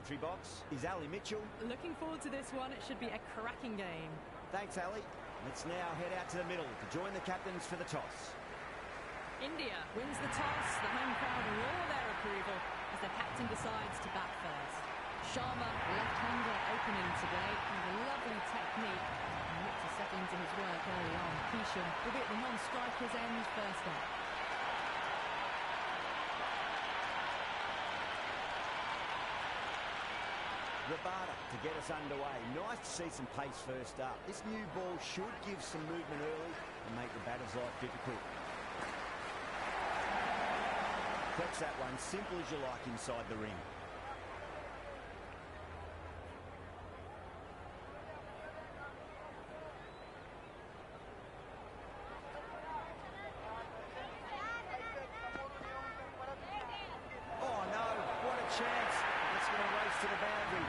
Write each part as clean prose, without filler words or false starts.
commentary box is Ali Mitchell. Looking forward to this one. It should be a cracking game. Thanks, Ali. Let's now head out to the middle to join the captains for the toss. India wins the toss. The home crowd roar their approval as the captain decides to bat first. Sharma, left-hander opening today, and a lovely technique. And looked to settle into his work early on. Kishan will be at the non-striker's end first up. Rabada to get us underway. Nice to see some pace first up. This new ball should give some movement early and make the batter's life difficult. Cracks that one, simple as you like inside the ring. Oh no, what a chance. It's going to race to the boundary.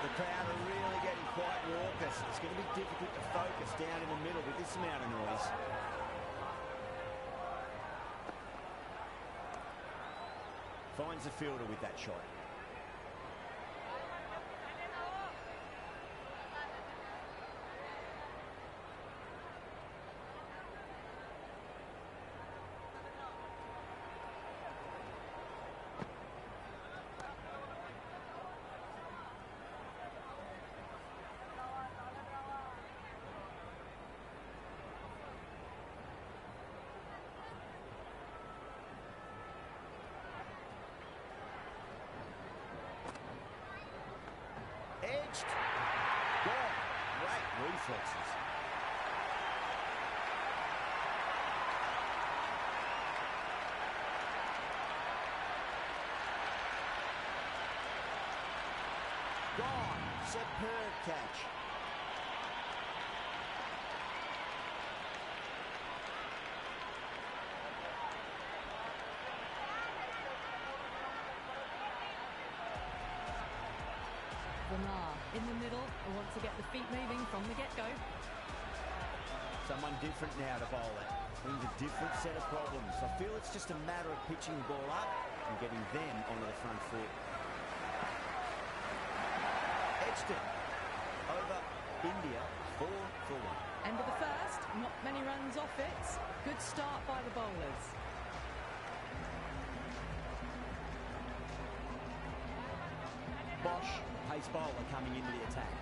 The crowd are really getting quite raucous. It's going to be difficult to focus down in the middle with this amount of noise. Finds the fielder with that shot. Edged. Gone. Great reflexes. Gone. Superb catch. In the middle, I want to get the feet moving from the get-go. Someone different now to bowl it. Brings a different set of problems. I feel it's just a matter of pitching the ball up and getting them onto the front foot. Edged it. Over India, 4 for 1. End of the first, not many runs off it. Good start by the bowlers. Bosch, pace bowler coming into the attack.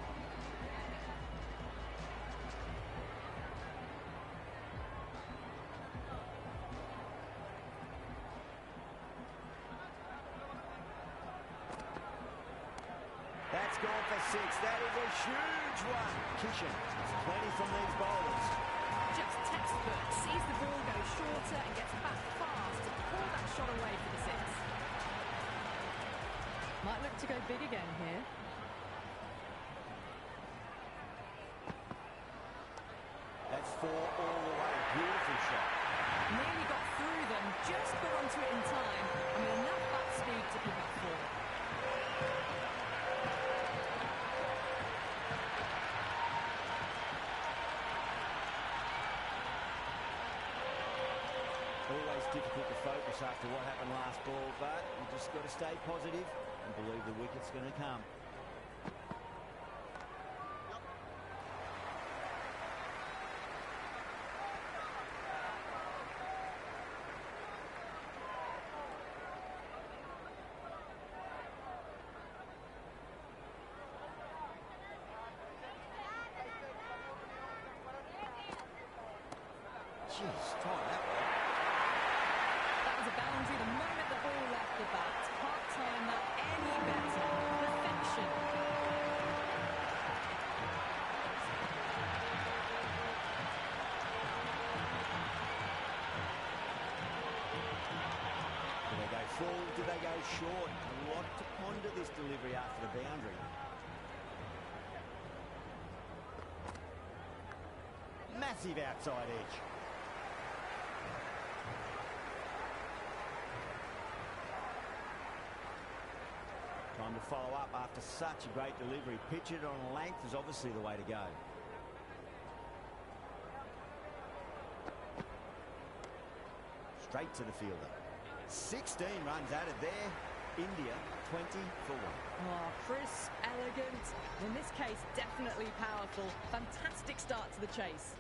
That's gone for 6. That is a huge one. Kishan, there's plenty from these bowlers. Just textbook. Sees the ball go shorter and gets back fast to pull that shot away for the 6. Might look to go big again here. That's 4 all the way. Beautiful shot. Nearly got through them, just got onto it in time. I mean, enough bat speed to pick up 4. Always difficult to focus after what happened last ball, but you just got to stay positive and believe the wicket's going to come. Jeez, time that way. That was a boundary the moment the ball left the bat. Can't time that any better. Perfection. Do they go full? Do they go short? A lot to ponder this delivery after the boundary. Massive outside edge. Time to follow up after such a great delivery. Pitch it on length is obviously the way to go. Straight to the fielder. 16 runs added there. India 20 for 1. Oh, crisp, elegant. In this case, definitely powerful. Fantastic start to the chase.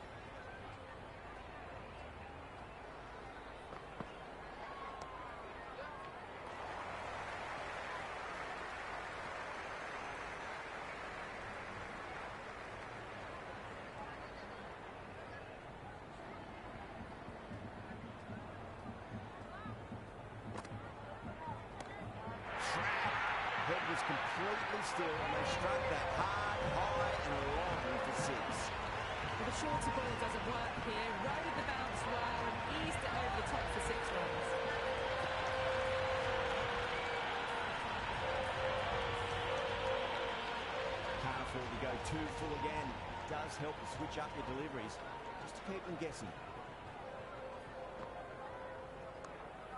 Head was completely still and they struck that hard, high and long for 6. Well, the shorter ball doesn't work here. Rode the bounce well and eased it over the top for 6 runs. Can't afford to go too full again. Does help to switch up your deliveries just to keep them guessing.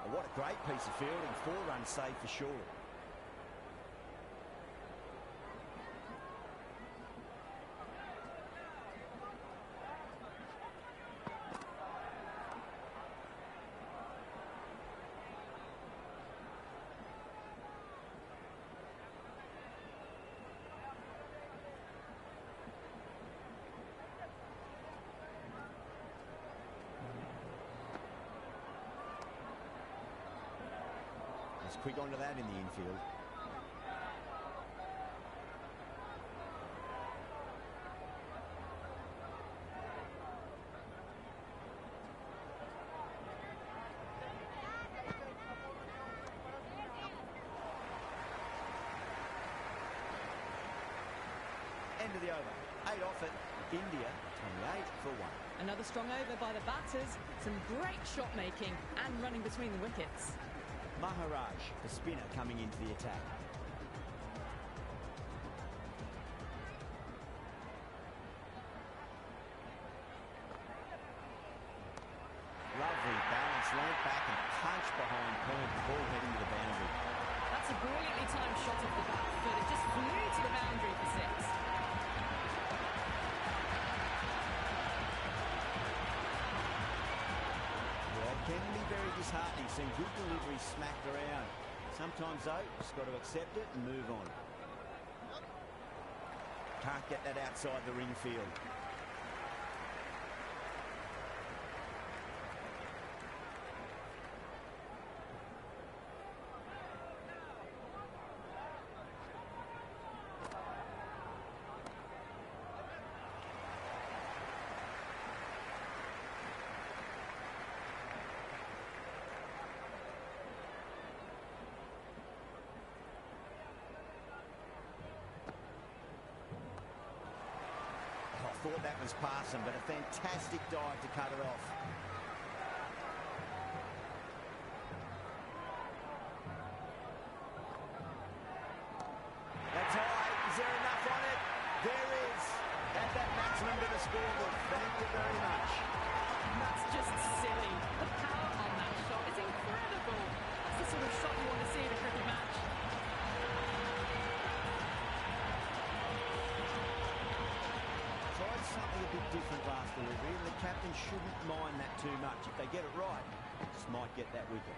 Oh, what a great piece of fielding. 4 runs saved for sure. Let's quick onto that in the infield. End of the over. 8 off it. India 28 for 1. Another strong over by the batters. Some great shot making and running between the wickets. Maharaj, the spinner, coming into the attack. Lovely balance, leant back and punch behind point. The ball heading to the boundary. That's a brilliantly timed shot off the back foot. It just flew to the boundary for 6. Can be very disheartening seeing good delivery smacked around. Sometimes though, just got to accept it and move on. Can't get that outside the ring field. Thought that was passing, but a fantastic dive to cut it off. That's high. Is there enough on it? There is. At that maximum to the scoreboard. Thank you very much. That's just silly. The power on that shot is incredible. That's the sort of shot you want to see in a cricket match. Something a bit different last delivery, and the captain shouldn't mind that too much. If they get it right, just might get that wicket.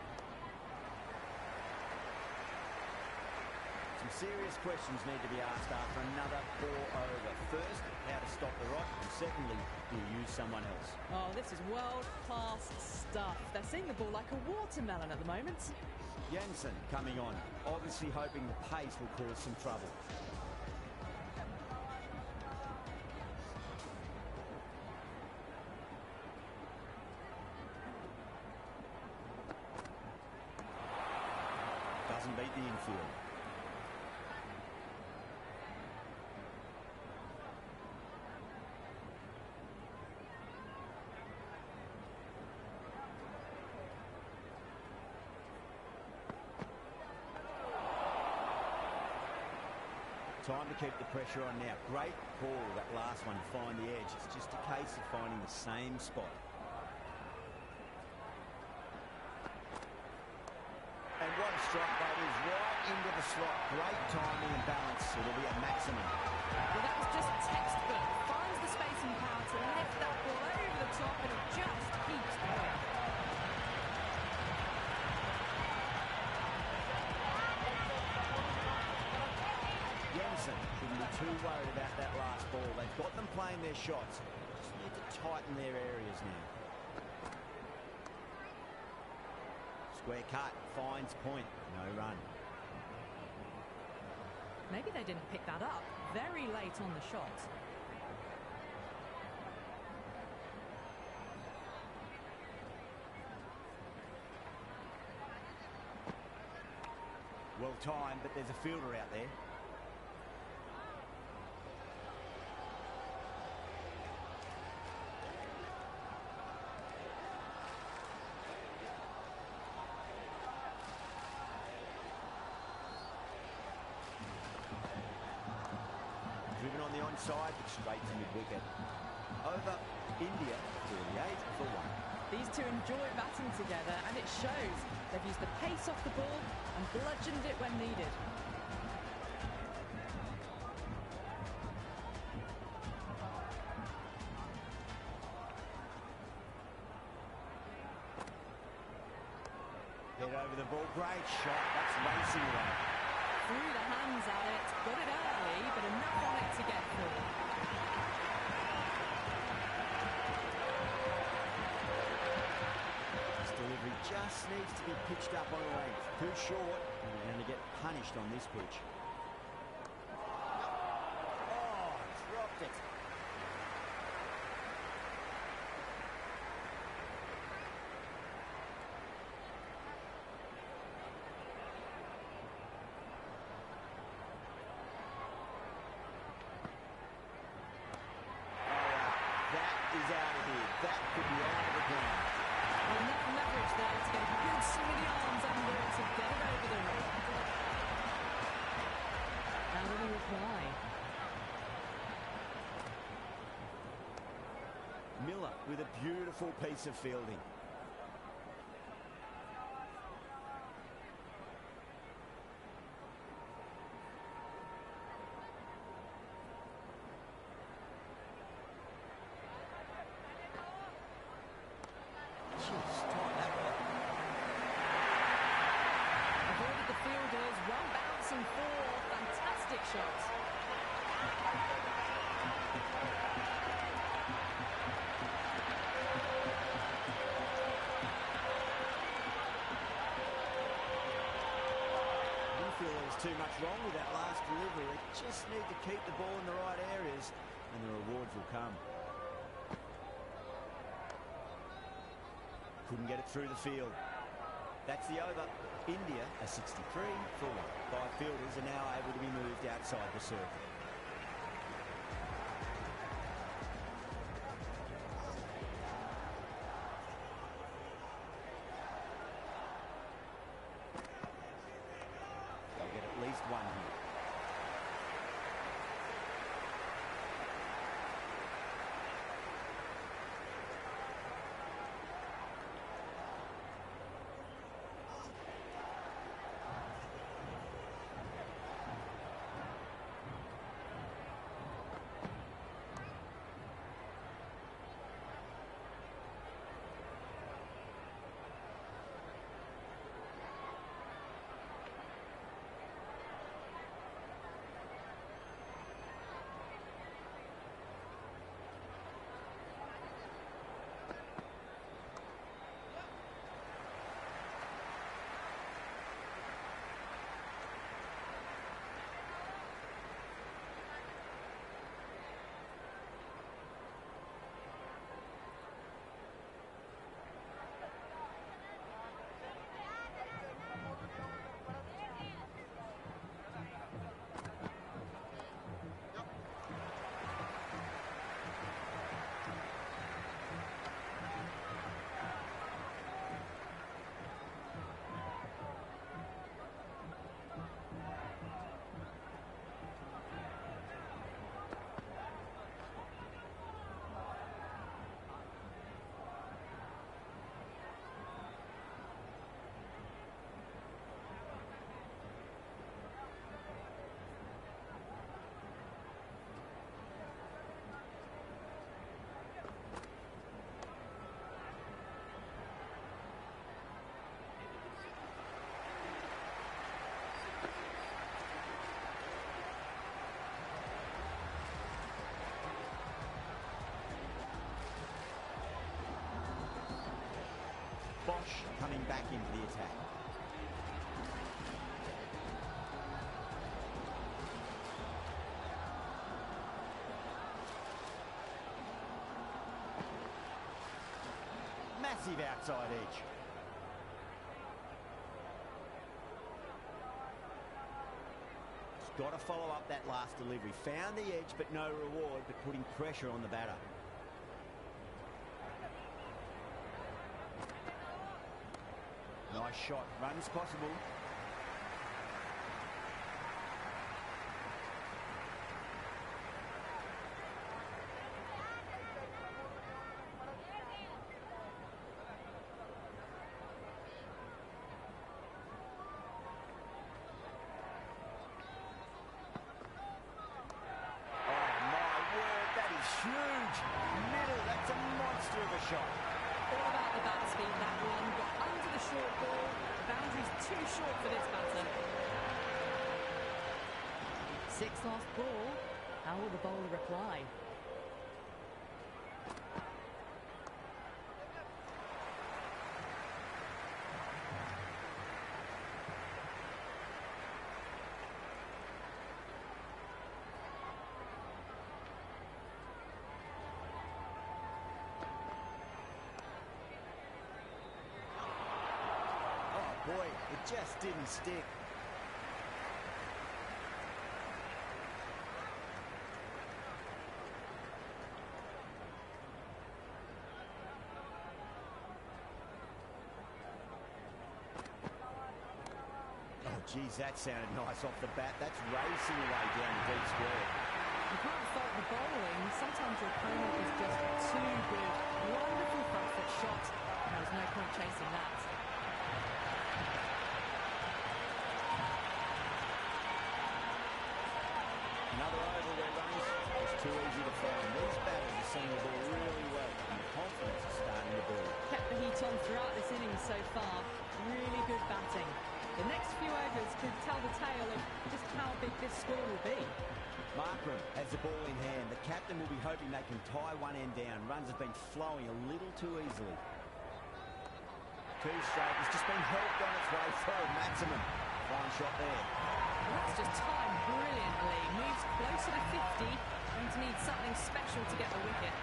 Some serious questions need to be asked after another poor over. First, how to stop the rot, and secondly, do you use someone else? Oh, this is world-class stuff. They're seeing the ball like a watermelon at the moment. Jansen coming on, obviously hoping the pace will cause some trouble. Doesn't beat the infield. Time to keep the pressure on now. Great call, that last one, to find the edge. It's just a case of finding the same spot. And what a strike that is, right into the slot. Great timing and balance. It'll be a maximum. Well, that was just textbook. Finds the space and power to lift that ball over the top, and it just keeps going. Jensen shouldn't be too worried about that last ball. They've got them playing their shots. Just need to tighten their areas now. Square cut, finds point, no run. Maybe they didn't pick that up very late on the shot. Well timed, but there's a fielder out there. Driven on the onside, but straight to mid-wicket. Over India, 48 for 1. These two enjoy batting together, and it shows. They've used the pace off the ball and bludgeoned it when needed. Head over the ball, great shot, that's racing away. Through the hands at it, got it early, but enough on it to get through. This delivery just needs to be pitched up on a length. Too short, and they're going to get punished on this pitch. Oh, dropped it. Is out of here. That could be out of the ground. Well, enough leverage there to get a good swing of the arms under it to get it over the ring. Now will he reply? Miller with a beautiful piece of fielding. Avoided the fielders, one bounce and four. Fantastic shots. Didn't feel there was too much wrong with that last delivery. They just need to keep the ball in the right areas, and the rewards will come. Couldn't get it through the field. That's the over. India are 63 for 1. 5 fielders are now able to be moved outside the circle. They'll get at least one here. getting back into the attack. Massive outside edge. He's got to follow up that last delivery. Found the edge, but no reward, but putting pressure on the batter. Nice shot. Runs possible. Huge. Middle, that's a monster of a shot. All about the bat speed, that one. Got under the short ball. The boundary's too short for this batter. Sixth off ball. How will the bowler reply? Boy, it just didn't stick. Oh, geez, that sounded nice off the bat. That's racing away down the deep square. You can't fault the bowling. Sometimes your opponent is just too good. Wonderful front foot shot. There was no point chasing that. Another over where runs is too easy to find. These batters are seeing the ball really well, and confidence is starting to build. Kept the heat on throughout this innings so far. Really good batting. The next few overs could tell the tale of just how big this score will be. Markram has the ball in hand. The captain will be hoping they can tie one end down. Runs have been flowing a little too easily. Too straight. It's just been helped on its way through. Maximum. Fine shot there. Well, that's just timed brilliantly. Moves closer to 50. Going to need something special to get the wicket.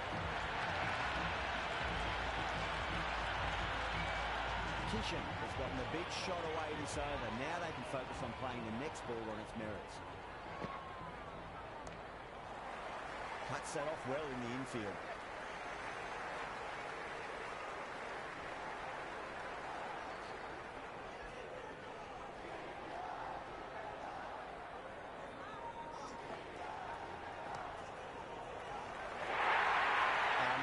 Kishan has gotten a big shot away this over. Now they can focus on playing the next ball on its merits. Cuts that off well in the infield.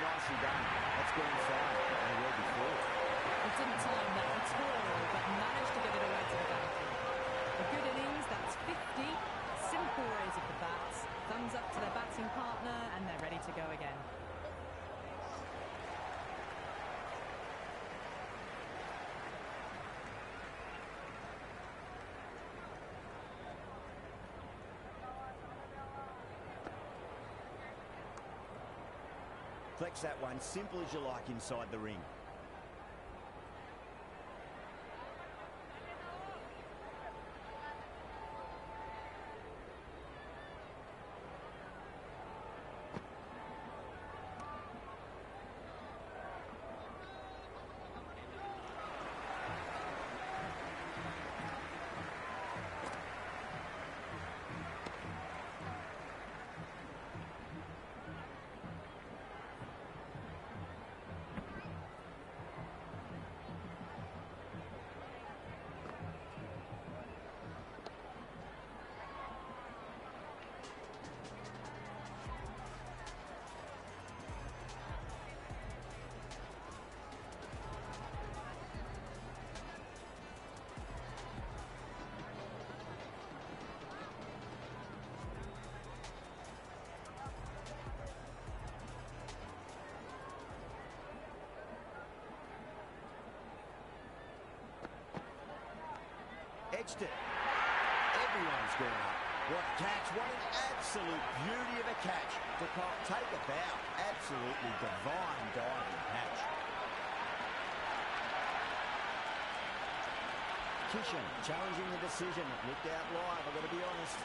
Nicely done. That's gone far. They were before. He didn't time that at all, but managed to get it away to the backfield. A good innings, that's 50. Simple raise of the bats. Thumbs up to their batting partner, and they're ready to go again. Flex that one, simple as you like inside the ring. Edged it. Everyone's gone up. What a catch. What an absolute beauty of a catch. To take a bow. Absolutely divine diving catch. Kishan challenging the decision. It looked out live, I've got to be honest.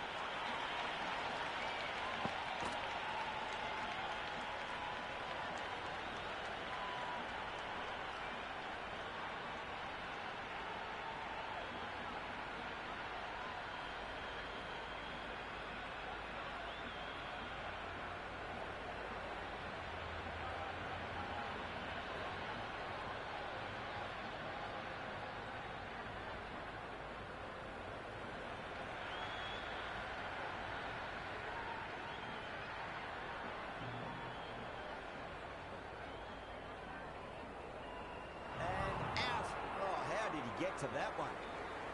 Get to that one,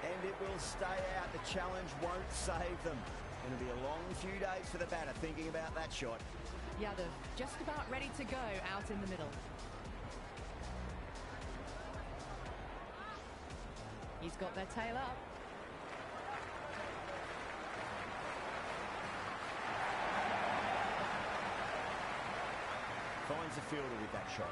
and it will stay out. The challenge won't save them. Going to be a long few days for the batter thinking about that shot. Yadav just about ready to go out in the middle. He's got their tail up. Finds the fielder with that shot.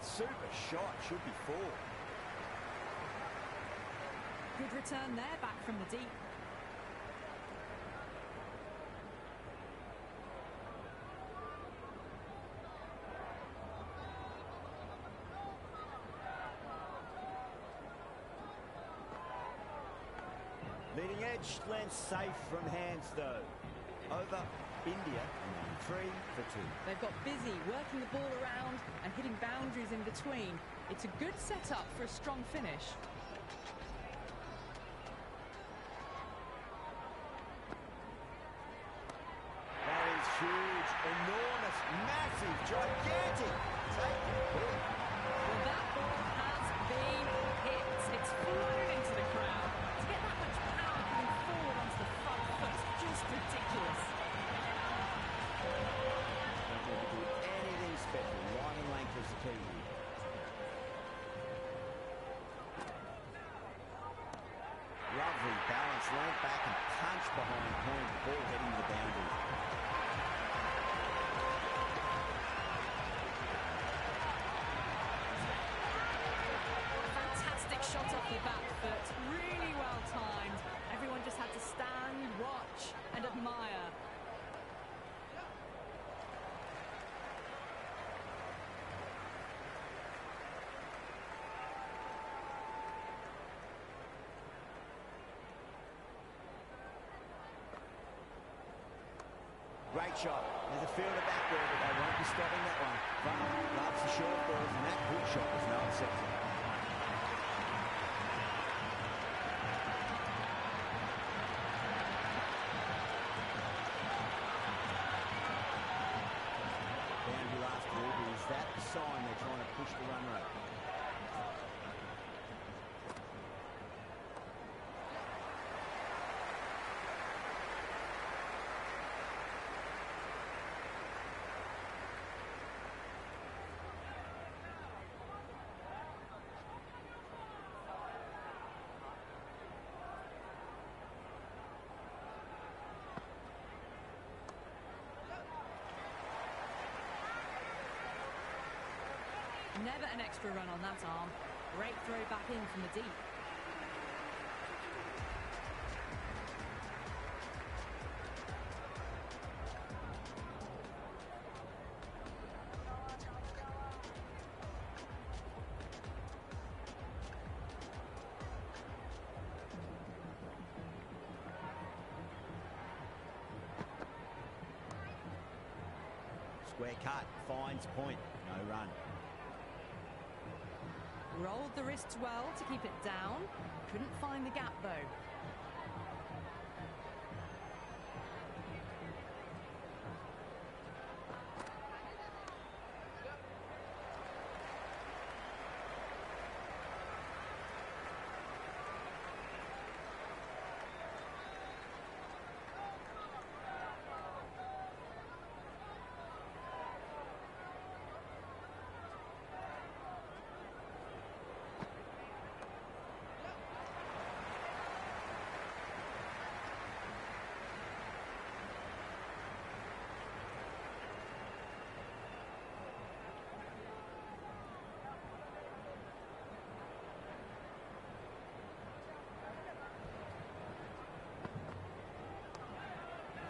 Super shot, should be 4. Good return there, back from the deep. Leading edge lands safe from hands though. Over India, 3 for 2. They've got busy working the ball around and hitting boundaries in between. It's a good setup for a strong finish. That is huge, enormous, massive, gigantic. Take it. Well, that ball has been hit. It's flown into the crowd. To get that much power coming forward onto the front foot is just ridiculous. Anything special, line and length is the key here. Lovely balance, length back and punch behind point, ball heading to the boundary. Fantastic shot off the back foot, really well timed. Everyone just had to stand, watch and admire. Great shot. There's a fielder back there, but they won't be stopping that one. Varner loves the short balls, and that hook shot was no exception. Boundary last delivery. Is that the sign they're trying to push the run rate? Never an extra run on that arm. Great throw back in from the deep. Square cut, finds point, no run. Rolled the wrists well to keep it down. Couldn't find the gap though.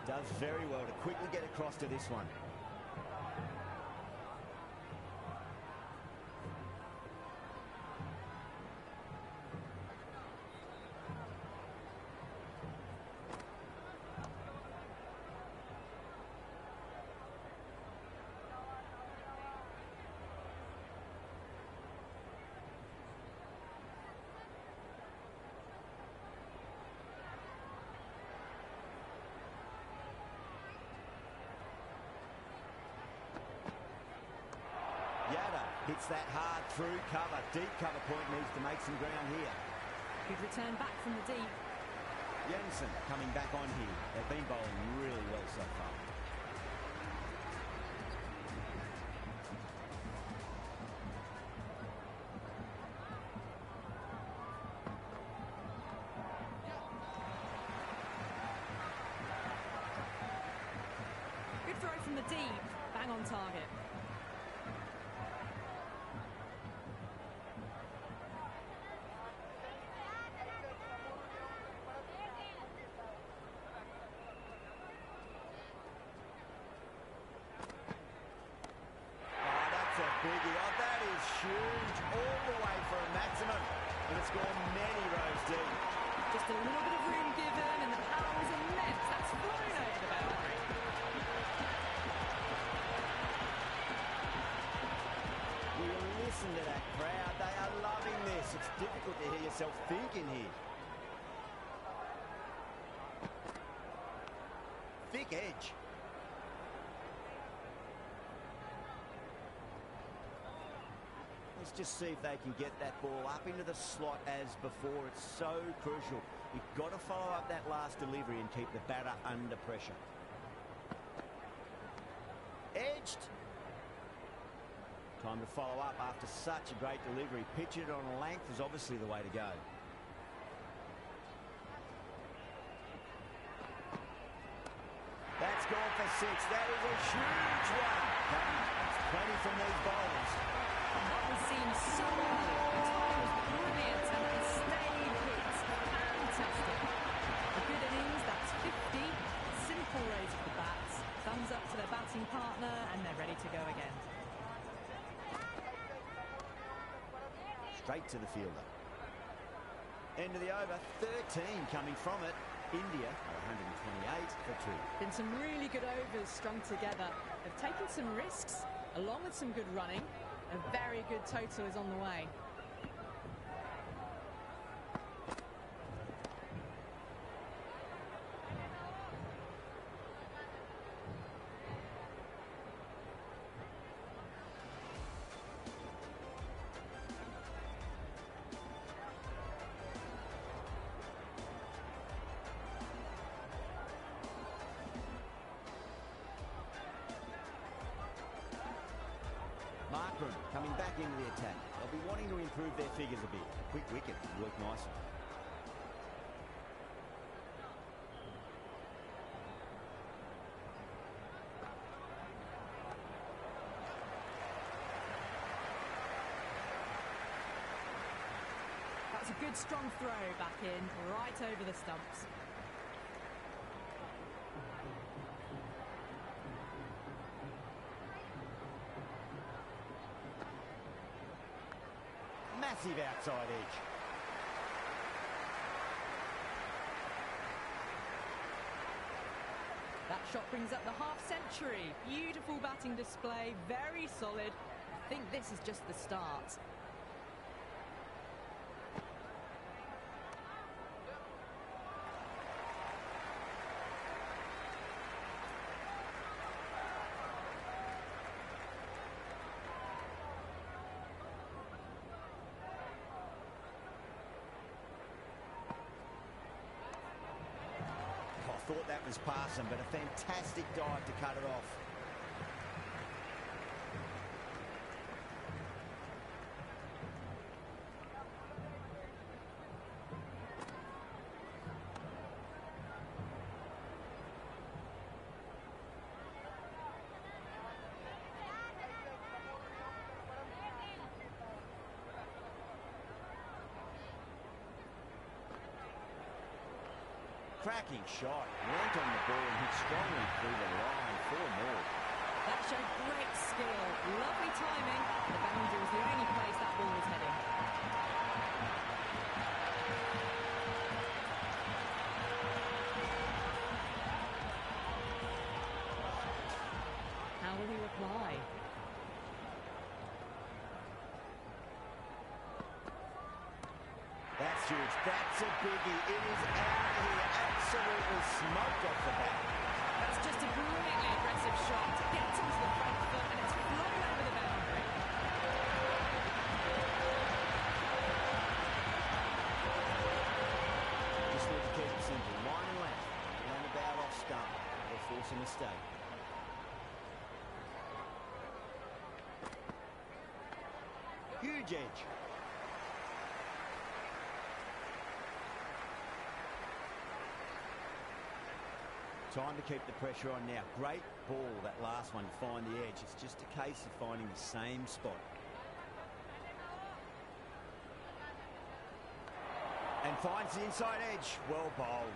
Does very well to quickly get across to this one. Yada hits that hard through cover. Deep cover point needs to make some ground here. Good return back from the deep. Jensen coming back on here. They've been bowling really well so far. Good throw from the deep. Bang on target. Biggie. Oh, that is huge. All the way for a maximum. And it's gone many rows deep. Just a little bit of room given, and the power is immense. That's flown over the boundary. You listen to that crowd. They are loving this. It's difficult to hear yourself thinking here. Thick edge. Let's just see if they can get that ball up into the slot as before. It's so crucial. You've got to follow up that last delivery and keep the batter under pressure. Edged. Time to follow up after such a great delivery. Pitch it on a length is obviously the way to go. That's gone for six. That is a huge one. That's plenty from these bowlers. That was seen so early. The time was brilliant and they stayed hit. Fantastic. A good innings, that's 50. Simple raise of the bats. Thumbs up to their batting partner and they're ready to go again. Straight to the fielder. End of the over, 13 coming from it. India, 128 for 2. Been some really good overs strung together. They've taken some risks, along with some good running. A very good total is on the way. Markram coming back into the attack. They'll be wanting to improve their figures a bit. Quick wicket will work nicely. That's a good strong throw back in, right over the stumps. Massive outside edge. That shot brings up the half-century. Beautiful batting display, very solid. I think this is just the start. Thought that was passing, but a fantastic dive to cut it off. Cracking shot, went on the ball and hit strongly through the line. 4 more. That showed great skill, lovely timing. The boundary was the only place that ball was heading. How will he reply? That's huge. That's a biggie. It is out of here. Absolutely smoked off the bat. That's just a brilliantly aggressive shot. Gets into the front foot and it's flown over the boundary. Just need to keep it simple. Line and left. Roundabout off stump. That'll force a mistake. Huge edge. Time to keep the pressure on now. Great ball, that last one, to find the edge. It's just a case of finding the same spot. And finds the inside edge. Well bowled.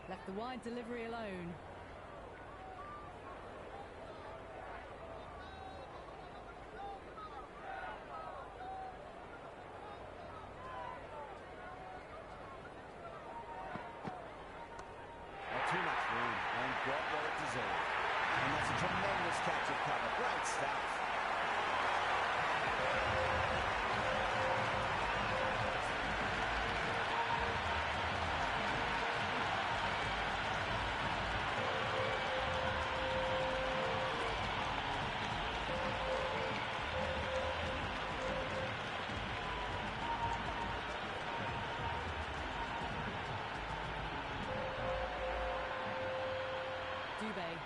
Left the wide delivery alone. Not too much room and got what it deserved. And that's a tremendous catch of cover. Great stuff.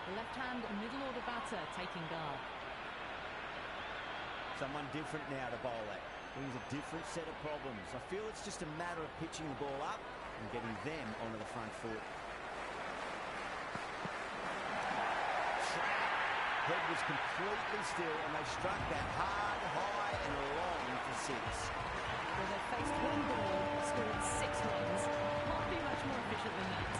Left-hand middle order batter taking guard. Someone different now to bowl at. Brings a different set of problems. I feel it's just a matter of pitching the ball up and getting them onto the front foot. Head was completely still and they struck that hard, high and long for 6. Well, they faced one ball, scored 6 runs. Can't be much more efficient than that.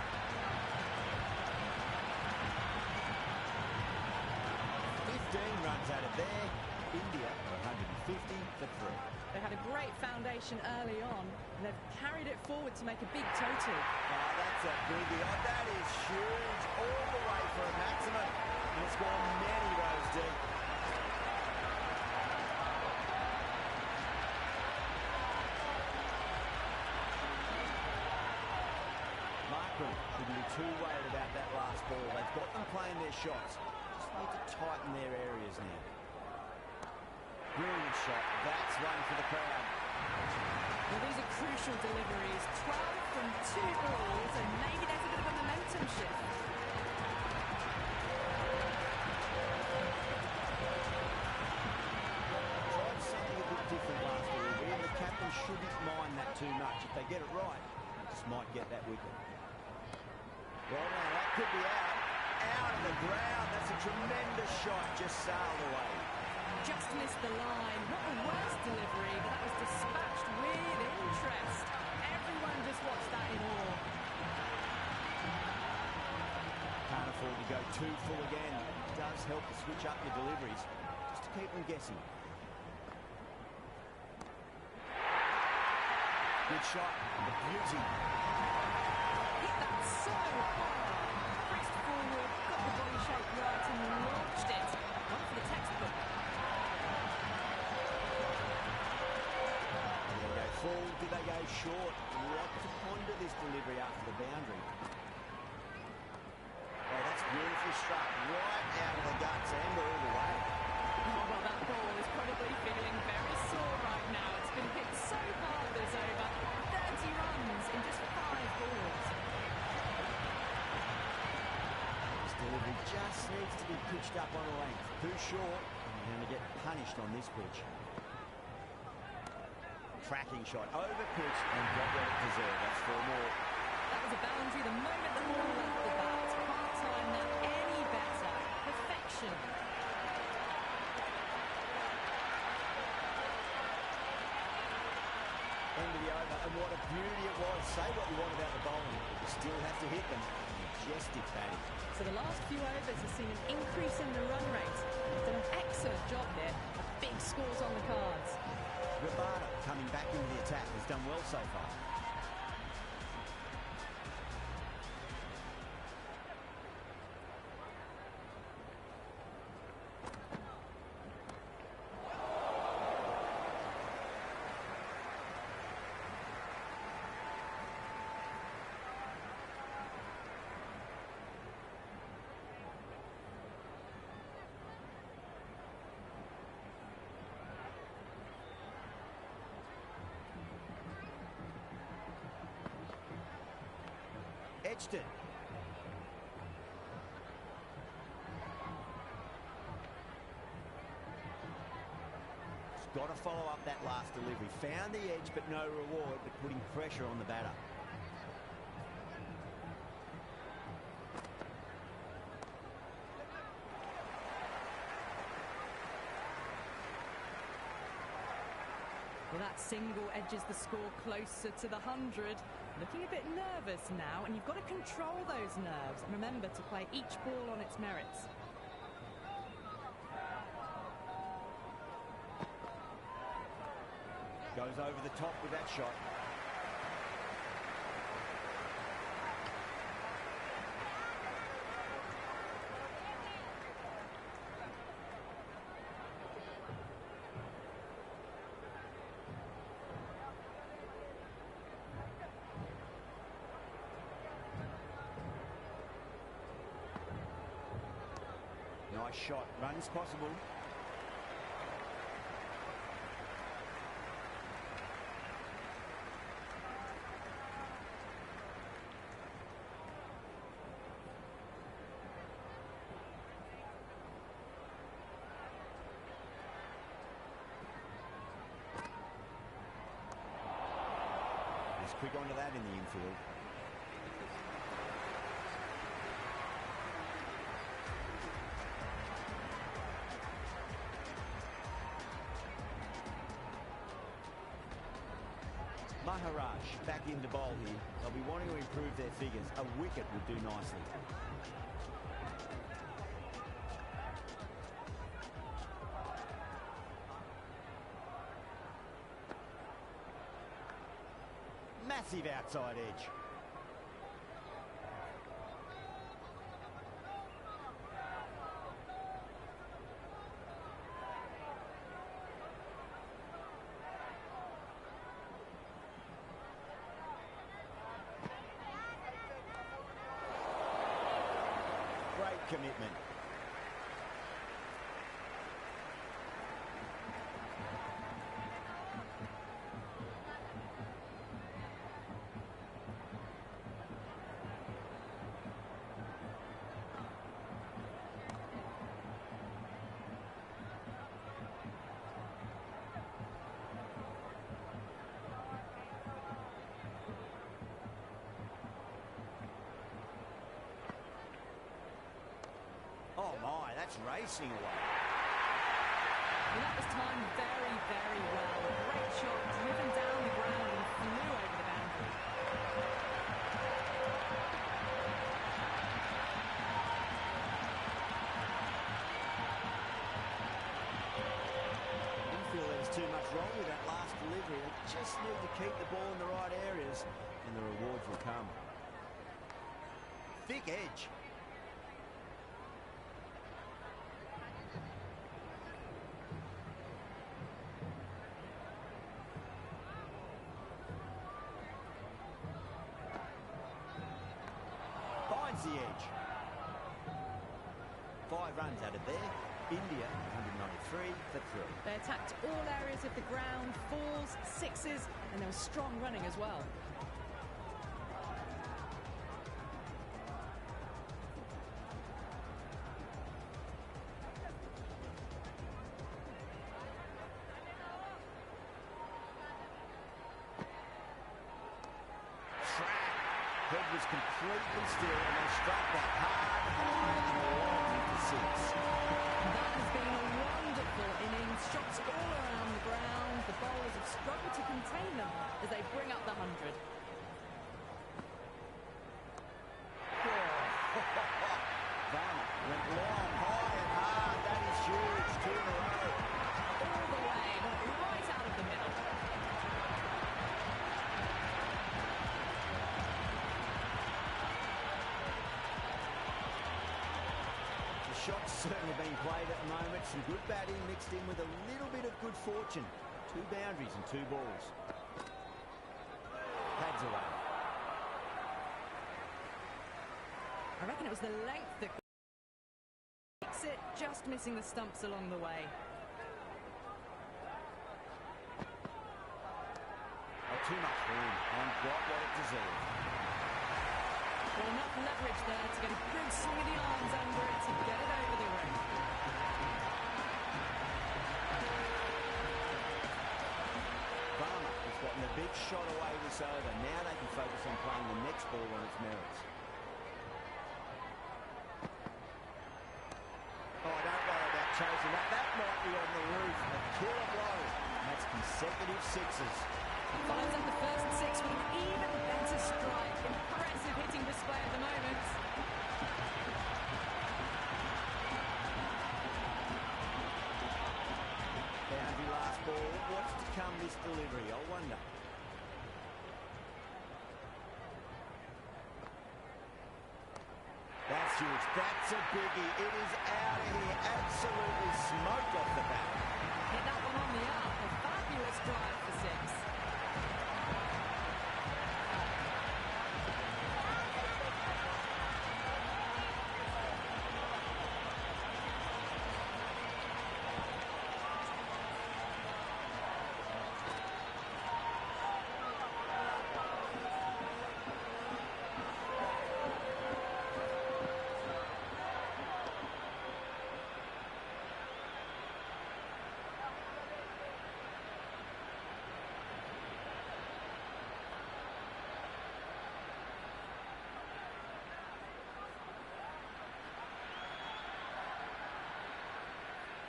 Runs out of there. India 150 for 3. They had a great foundation early on and they've carried it forward to make a big total. Oh, that's a biggie. Oh, that is huge. All the way for a maximum. And it's gone many rows deep. Markram shouldn't be too worried about that last ball. They've got them playing their shots. Need to tighten their areas now. Brilliant shot. That's one for the crowd. Well, these are crucial deliveries. 12 from 2 balls, and maybe there's a bit of a momentum shift. Tried something a bit different last week, and the captain shouldn't mind that too much. If they get get it right, just might get that wicket. Well, now that could be out of the ground. That's a tremendous shot, just sailed away. Just missed the line. Not the worst delivery, but that was dispatched with interest. Everyone just watched that in awe. Can't afford to go too full again. It does help to switch up your deliveries, just to keep them guessing. Good shot, the beauty. Hit that so hard. Pressed forward, got the body shape right and launched it. One for the textbook. Did they go full? Did they go short? What to ponder this delivery after the boundary. Oh, that's beautifully struck. Right out of the guts and all the way. Oh, well, that ball is probably feeling very sore right now. It's been hit so hard this over. 30 runs in just 5 balls. This delivery just needs to be pitched up on a length. Too short, and you're going to get punished on this pitch. Tracking shot, over pitch, and got what it deserved. That's 4 more. That was a boundary the moment the ball left the bat. Can't time that any better. Perfection. End of the over, and what a beauty it was. Say what you want about the bowling, but you still have to hit them. Majestic batting. So the last few overs have seen an increase in the run rate. Done an excellent job here. Big scores on the cards. Rabada coming back into the attack has done well so far. Edged it. He's got to follow up that last delivery. Found the edge, but no reward, but putting pressure on the batter. Well, that single edges the score closer to the 100. Looking a bit nervous now, and you've got to control those nerves. And remember to play each ball on its merits. Goes over the top with that shot. Nice shot. Runs possible. He's quick onto that in the infield. Maharaj back into bowl here. They'll be wanting to improve their figures. A wicket would do nicely. Massive outside edge. Great commitment. Oh my, that's racing away. Well, that was timed very, very well. Great shot, driven down the ground and flew over the boundary. Didn't feel there was too much wrong with that last delivery. They just need to keep the ball in the right areas and the rewards will come. Thick edge. Finds the edge. 5 runs out of there. India 193 for 3. They attacked all areas of the ground, 4s, 6s, and there was strong running as well. Head was completely still and they struck that hard, high and long for 6. That has been a wonderful innings. Shots all around the ground. The bowlers have struggled to contain them as they bring up the 100. Varma went long, high and hard. That is huge. 2 in a row. All the way, right out of the middle. Shots certainly being played at the moment. Some good batting mixed in with a little bit of good fortune. 2 boundaries and 2 balls. Pads away. I reckon it was the length that makes it, just missing the stumps along the way. Oh, too much room and got what it deserved. Well, enough leverage there to get a good swing of the arms under it to get it over the ring. Varma has gotten a big shot away this over. Now they can focus on playing the next ball on its merits. Oh, I don't worry about chasing that. That might be on the roof. A killer blow. And that's consecutive 6s. Follows up the first 6 with an even better strike. Impressive hitting display at the moment. Boundary last ball. What's to come this delivery? I wonder. That's huge. That's a biggie. It is out of here. Absolutely smoked off the bat. Hit that one on the up. A fabulous drive for 6.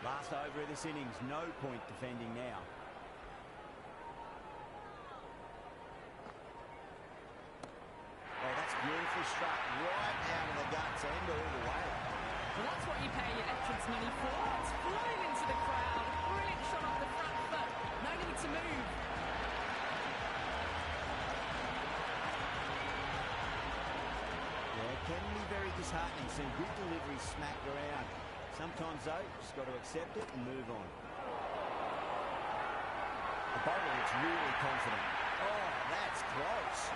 Last over of this innings, no point defending now. Oh, that's beautifully struck right out of the guts and all the way. Well, that's what you pay your entrance money for. It's flying into the crowd. Brilliant shot off the front foot. No need to move. Yeah, it can be very disheartening seeing good delivery smacked around. Sometimes, though, just got to accept it and move on. The bowler looks really confident. Oh, that's close.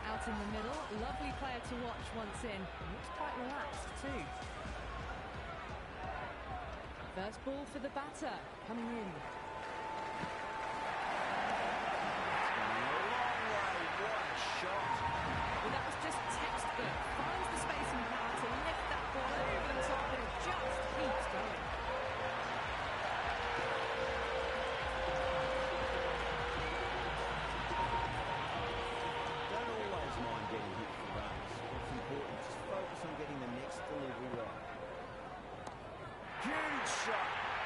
Out in the middle, lovely player to watch once in. Looks quite relaxed too. First ball for the batter, coming in.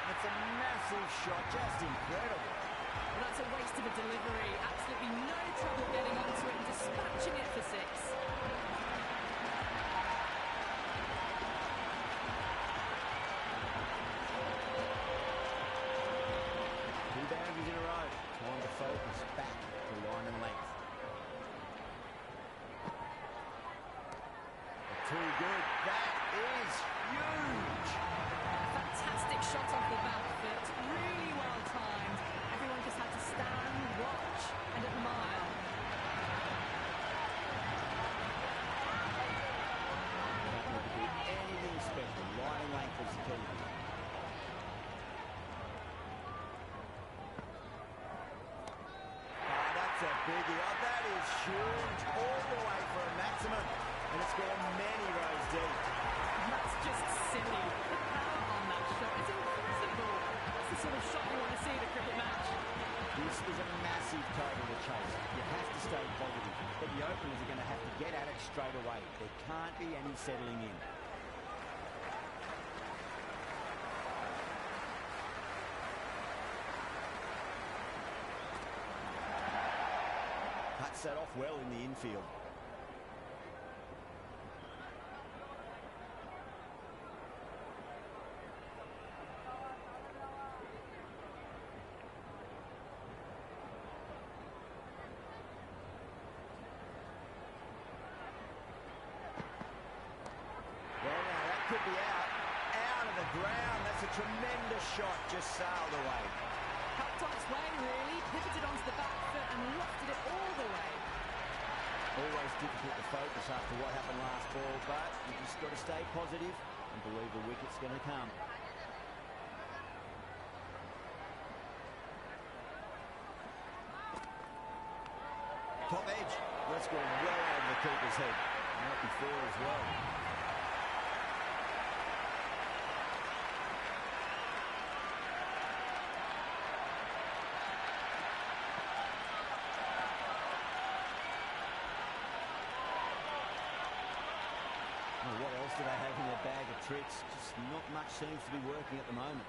It's a massive shot, just incredible. Well, that's a waste of a delivery. Absolutely no trouble getting onto it and dispatching it for six. Two boundaries in a row. Time to focus back to line and length. Too good. That is huge. Fantastic shot off the back foot. Really well timed. Everyone just had to stand, watch and admire. Not going to do anything special. Line and length is the key. Oh, that's a biggie. Oh, that is huge. All the way for a maximum. And it's gone many rows deep. That's just silly. The power on that shot is incredible. That's the sort of shot you want to see at a cricket match. This is a massive total to chase. You have to stay positive. But the openers are going to have to get at it straight away. There can't be any settling in. Cuts that off well in the infield. Could be out of the ground. That's a tremendous shot, just sailed away. Helped on its way, really. Pivoted onto the back foot and lofted it all the way. Always difficult to focus after what happened last ball, but you just got to stay positive and believe the wicket's going to come. Top edge. That's gone well over the keeper's head. Not before as well. What else do they have in their bag of tricks? Just not much seems to be working at the moment.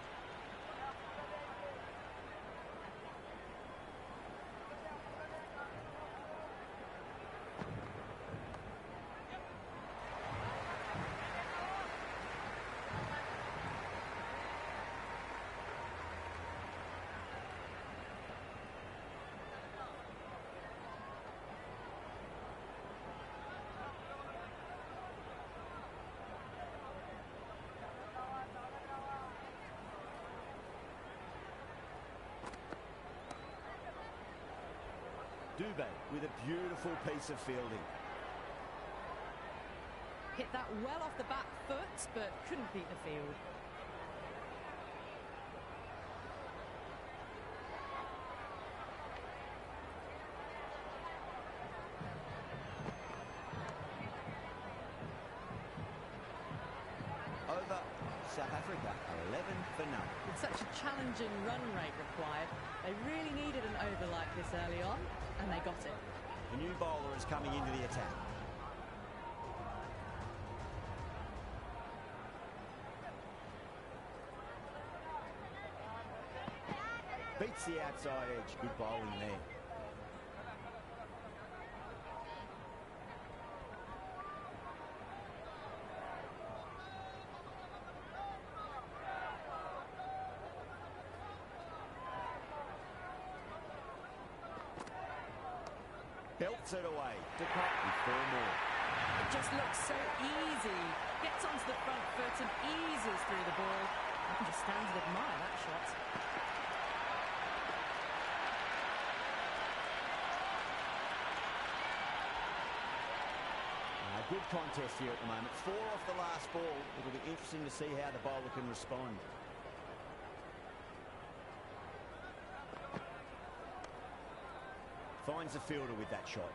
Dubé with a beautiful piece of fielding. Hit that well off the back foot, but couldn't beat the field. Over South Africa, 11 for none. With such a challenging run rate required, they really needed an over like this early on, and they got it. The new bowler is coming into the attack. Beats the outside edge. Good bowling there. Belts it away. To cut with 4 more. It just looks so easy. Gets onto the front foot and eases through the ball. I can just stand and admire that shot. Good contest here at the moment. 4 off the last ball. It'll be interesting to see how the bowler can respond. Finds the fielder with that shot.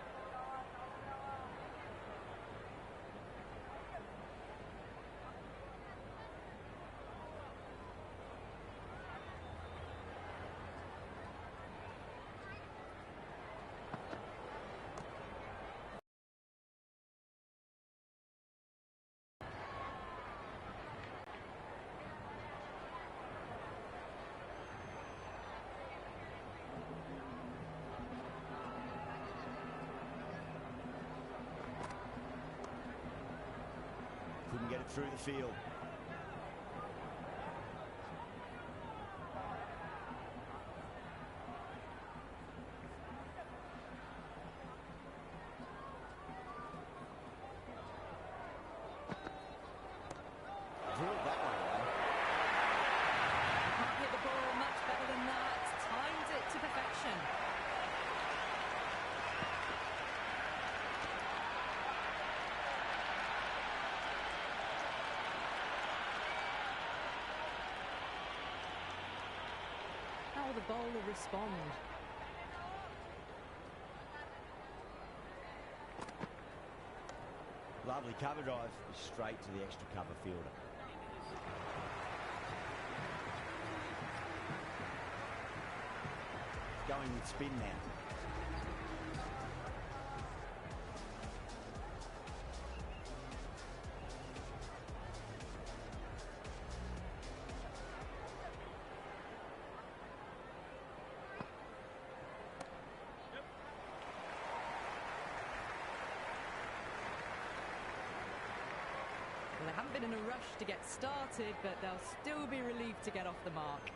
it through the field. Drilled that one away. Can't hit the ball much better than that. Timed it to perfection. How will the bowler respond? Lovely cover drive, straight to the extra cover fielder. Going with spin now. Well, they haven't been in a rush to get started, but they'll still be relieved to get off the mark.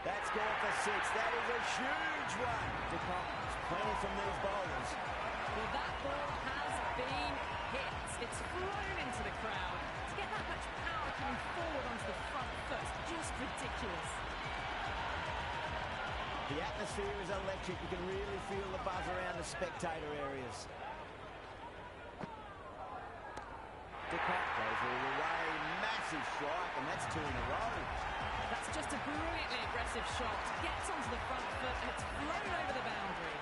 That's gone for 6. That is a huge one. There's plenty from these bowlers. Well, that ball has been hit. It's flown into the crowd. To get that much power coming forward onto the front foot, just ridiculous. The atmosphere is electric. You can really feel the buzz around the spectator areas. Decott goes all the way. Massive strike, and that's 2 in a row. That's just a brilliantly aggressive shot. Gets onto the front foot and it's flown over the boundary.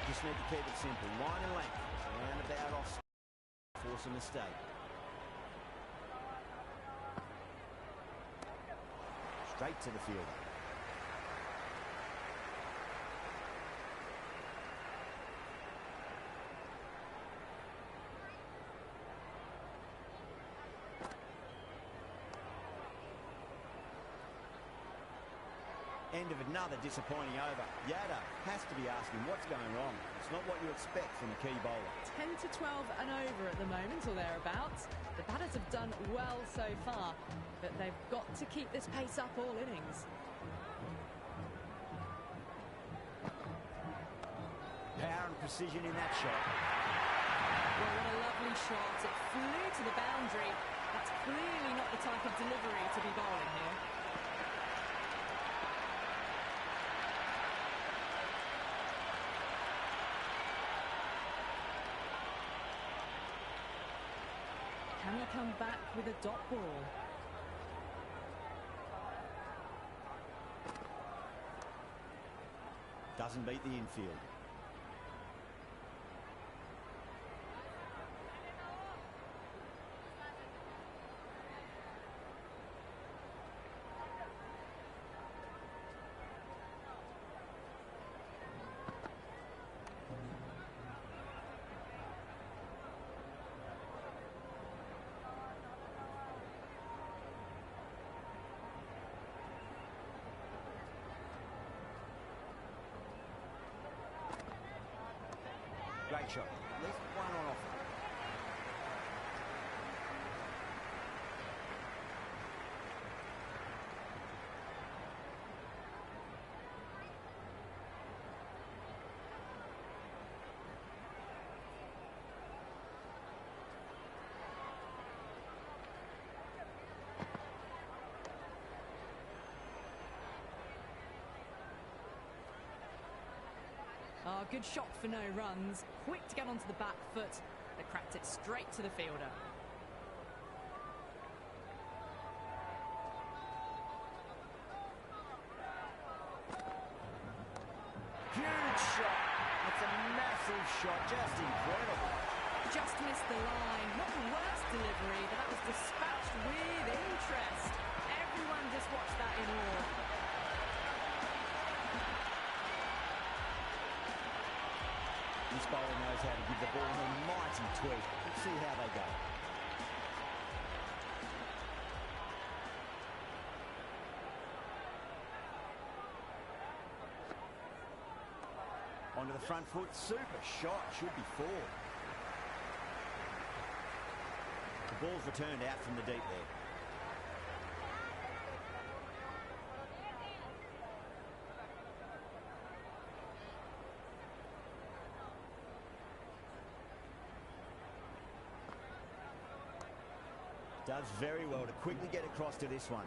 Just need to keep it simple. Line and length. Round about off. Force a mistake. Straight to the fielder. End of another disappointing over. Yada has to be asking what's going wrong. It's not what you expect from a key bowler. 10 to 12 and over at the moment, or thereabouts. The batters have done well so far, but they've got to keep this pace up all innings. Power and precision in that shot. Well, what a lovely shot. It flew to the boundary. That's clearly not the type of delivery to be bowling here. Can he come back with a dot ball? Doesn't beat the infield. Great shot. At least one on offer. Oh, good shot for no runs. Quick to get onto the back foot. They cracked it straight to the fielder. Huge shot. It's a massive shot. Just incredible. just missed the line. Not the worst delivery, but that was dispatched with interest. Everyone just watched that in awe. This bowler knows how to give the ball an almighty tweak. Let's see how they go. Onto the front foot, super shot, should be 4. The ball's returned out from the deep there. Does very well to quickly get across to this one.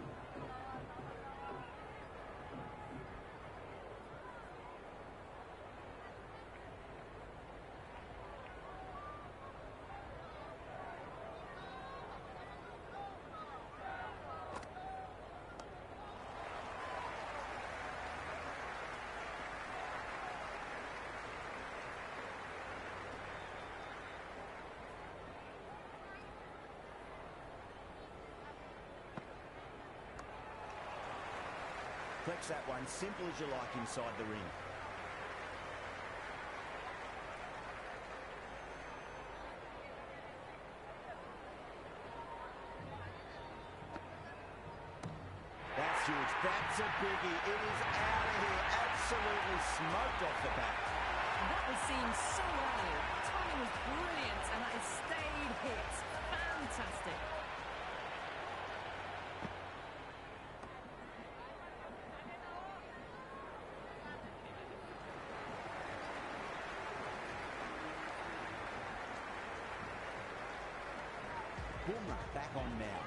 Flex that one, simple as you like inside the ring. That's huge. That's a biggie. It is out of here. Absolutely smoked off the bat. That was seen so early. Timing was brilliant, and that has stayed hit. Fantastic. Boomer back on now.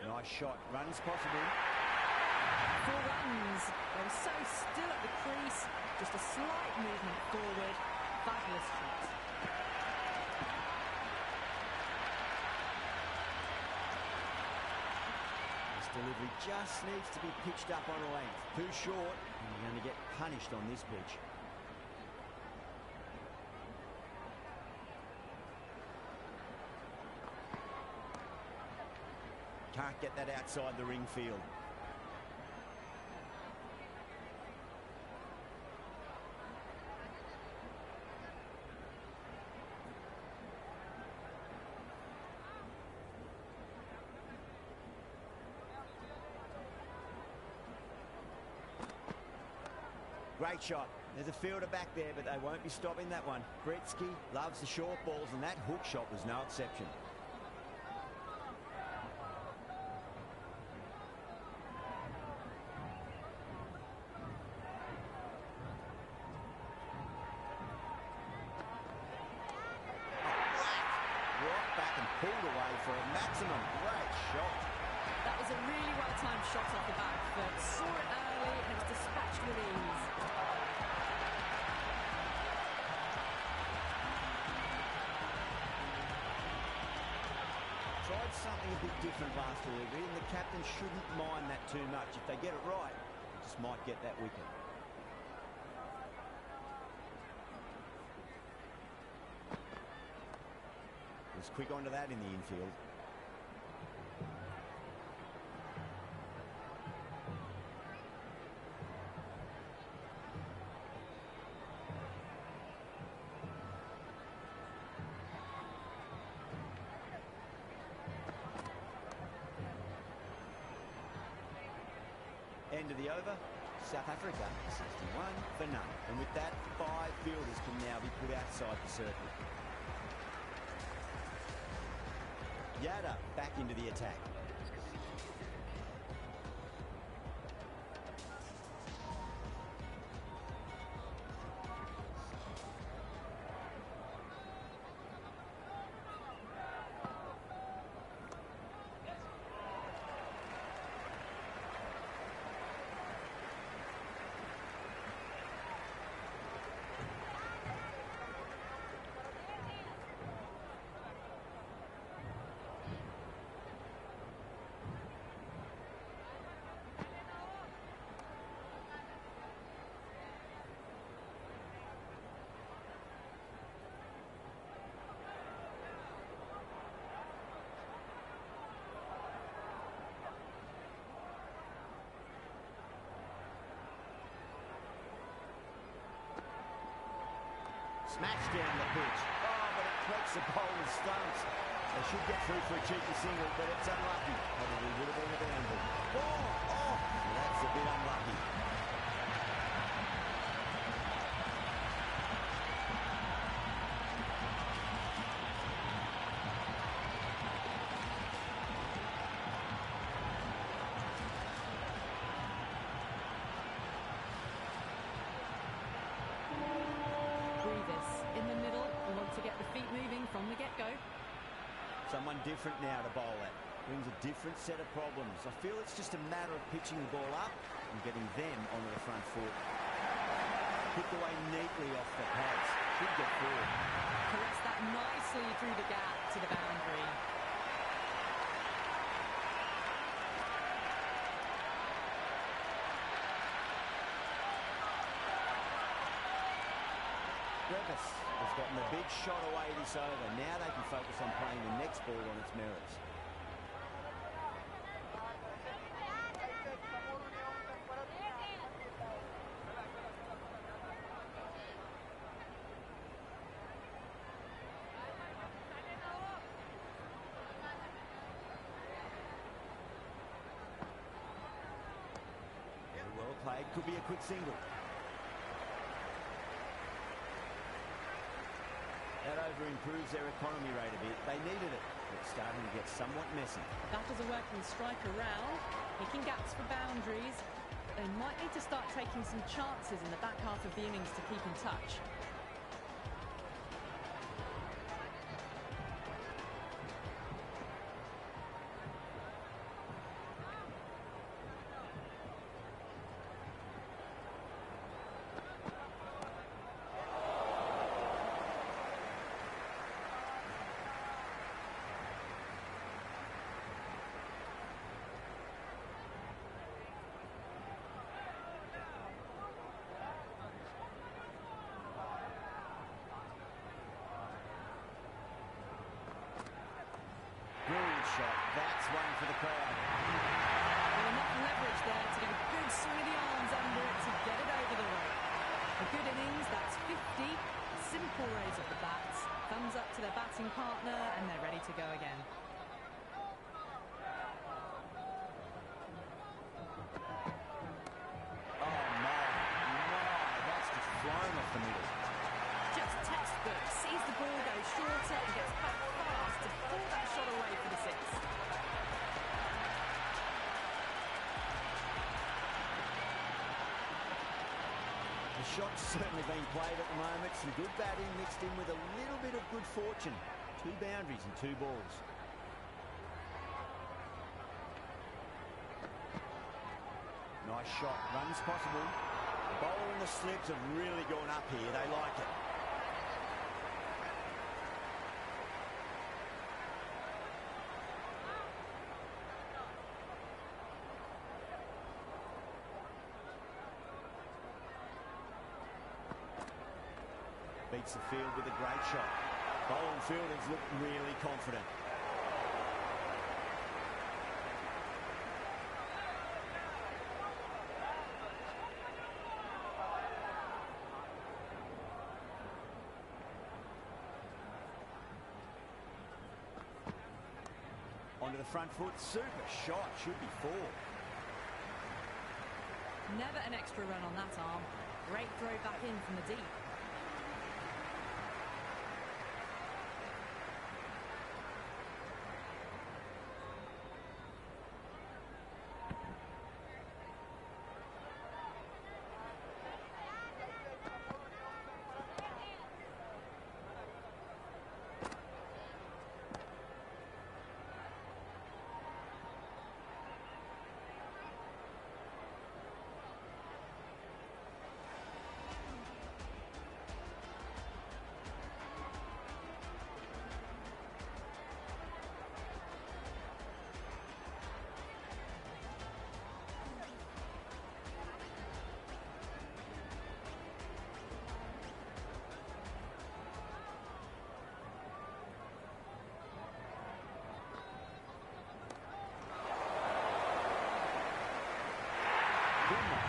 Nice shot. Runs possible. 4 runs. They were so still at the crease. Just a slight movement forward. Fabulous shot. Delivery just needs to be pitched up on a length. Too short, and you're going to get punished on this pitch. Can't get that outside the ring field. Great shot. There's a fielder back there, but they won't be stopping that one. Gretzky loves the short balls, and that hook shot was no exception. Rocked back and pulled away for a maximum. Great shot. That was a really well-timed shot off the back foot. Saw it early and it was dispatched with ease. Tried something a bit different last delivery, and the captain shouldn't mind that too much. If they get it right, they just might get that wicket. Was quick onto that in the infield. End of the over. South Africa 61 for none. And with that, 5 fielders can now be put outside the circle. Yada back into the attack. Smashed down the pitch. Oh, but it clicks the bowler's stumps. They should get through for a cheeky single, but it's unlucky. Probably would have been a boundary. Oh, that's a bit unlucky. In the middle, we want to get the feet moving from the get-go. Someone different now to bowl at. Brings a different set of problems. I feel it's just a matter of pitching the ball up and getting them onto the front foot. Picked away neatly off the pads. Should get forward. Collects that nicely through the gap to the boundary. Brevis has gotten a big shot away this over. Now they can focus on playing the next ball on its merits. Very well played. Could be a quick single. That over improves their economy rate a bit. They needed it. It's starting to get somewhat messy. That is a working strike around, picking gaps for boundaries. They might need to start taking some chances in the back half of the innings to keep in touch. Brilliant shot. That's one for the crowd. Well, enough leverage there to get a good swing of the arms under it to get it over the rope. A good innings, that's 50. Simple raise of the bats. Thumbs up to their batting partner, and they're ready to go again. Oh, no. That's just flown off the middle. Just textbook. Sees the ball go shorter and gets back fast to pull that shot away for the six. The shot's certainly being played at the moment. Some good batting mixed in with a little bit of good fortune. 2 boundaries and 2 balls. Nice shot. Runs possible. The bowler and the slips have really gone up here. They like it. Beats the field with a great shot. Bowler and fielders look really confident. Onto the front foot. Super shot. Should be 4. Never an extra run on that arm. Great throw back in from the deep.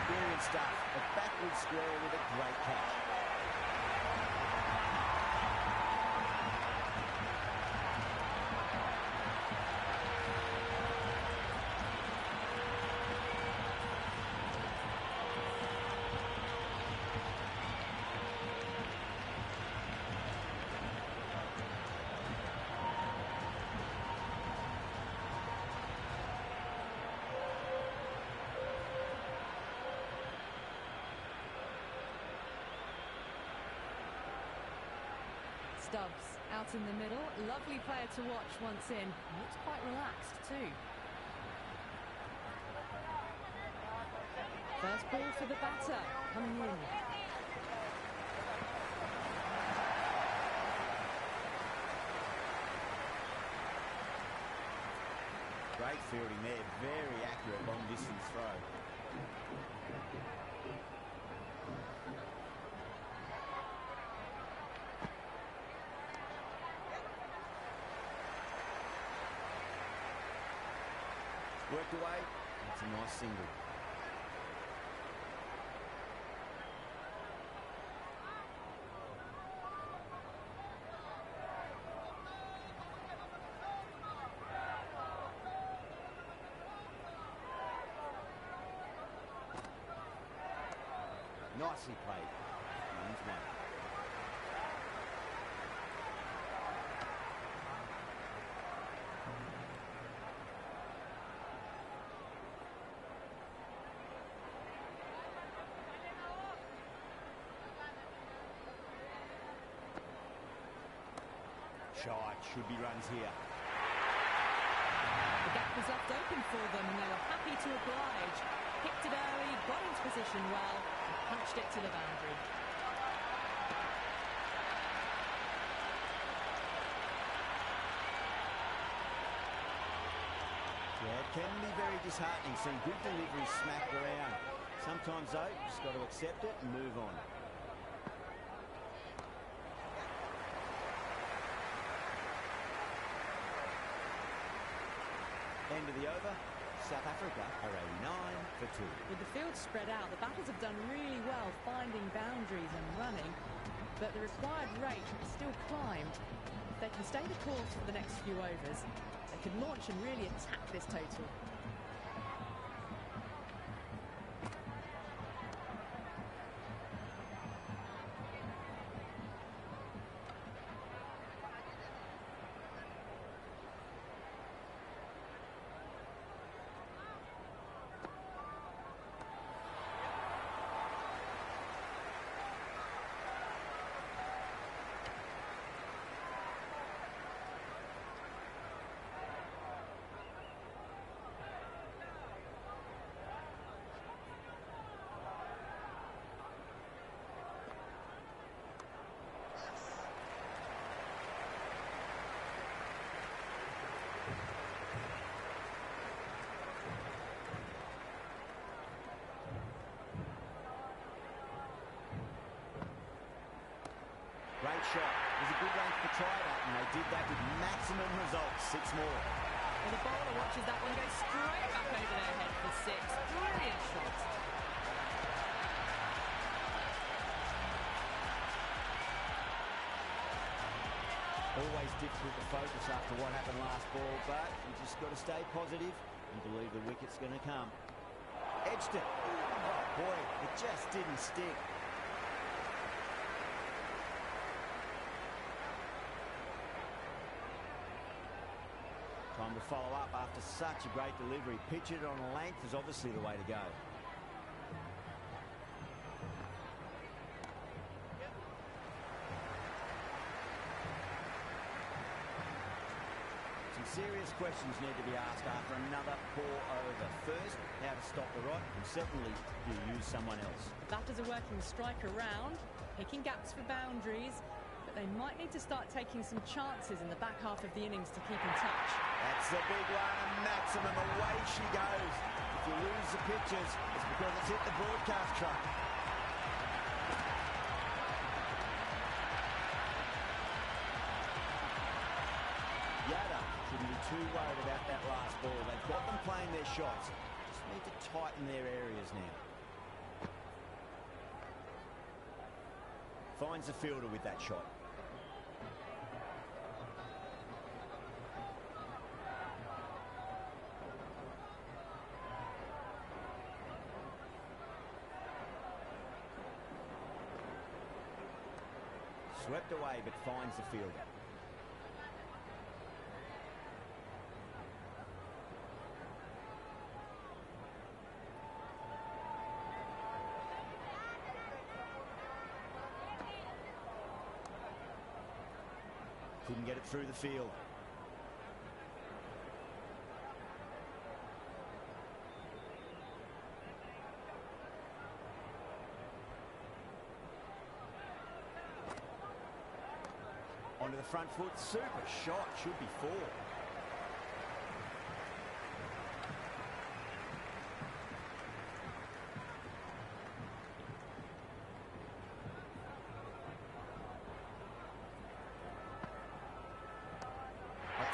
Brilliant stuff. A backward square with a great catch. Stubbs out in the middle. Lovely player to watch once in. Looks quite relaxed too. First ball for the batter coming in. Great fielding there, very accurate long distance throw. Worked away, that's a nice single. Nicely played. Means one. Shot, should be runs here. The gap was left open for them and they were happy to oblige. Picked it early, got into position well, and punched it to the boundary. Yeah, it can be very disheartening seeing good deliveries smacked around. Sometimes though, you just got to accept it and move on. End of the over. South Africa are 89 for 2. With the field spread out, the batters have done really well finding boundaries and running, but the required rate still climbed. If they can stay the course for the next few overs, they could launch and really attack this total. Great shot. It was a good range for try that, and they did that with maximum results. 6 more. And the bowler watches that one go straight back over their head for 6. Brilliant shot. Always difficult to focus after what happened last ball, but you just got to stay positive and believe the wicket's going to come. Edged it. Oh boy, it just didn't stick. Time to follow up after such a great delivery. Pitch it on a length is obviously the way to go. Some serious questions need to be asked after another poor over. First, how to stop the rot, and secondly, do you use someone else? Batters are working the strike around, picking gaps for boundaries, but they might need to start taking some chances in the back half of the innings to keep in touch. That's the big one, and maximum away she goes. If you lose the pictures, it's because it's hit the broadcast truck. Yada shouldn't be too worried about that last ball. They've got them playing their shots. Just need to tighten their areas now. Finds the fielder with that shot. Swept away, but finds the fielder. Couldn't get it through the field. Onto the front foot, super shot, should be 4.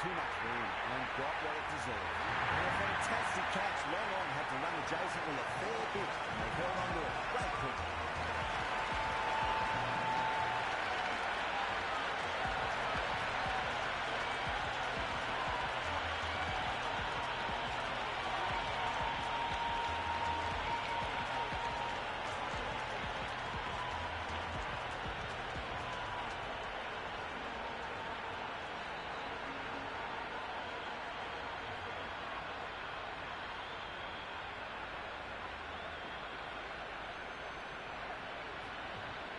Too much room and got what it deserved. And a fantastic catch. Long on had to run adjacently a fair bit and they held on to it. Great pick.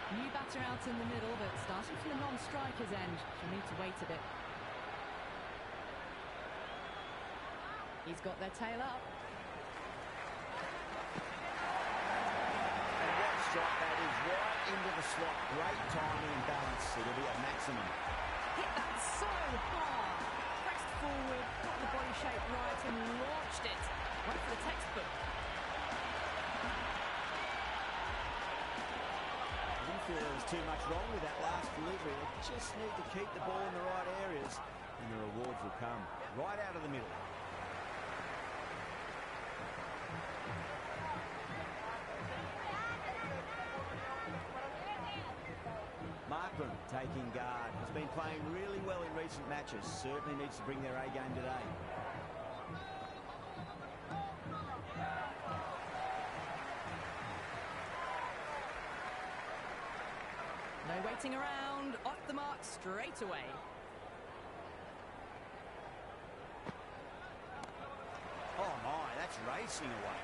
New batter out in the middle, but starting from the non-striker's end. She'll need to wait a bit. He's got their tail up. And what a strike that is, right into the slot. Great timing and balance. It'll be at maximum. Hit that so hard. Pressed forward, got the body shape right and launched it. Went for the textbook. Feel there was too much wrong with that last delivery. They just need to keep the ball in the right areas and the rewards will come right out of the middle. Markram taking guard. Has been playing really well in recent matches. Certainly needs to bring their A game today. No waiting around, off the mark straight away. Oh my, that's racing away.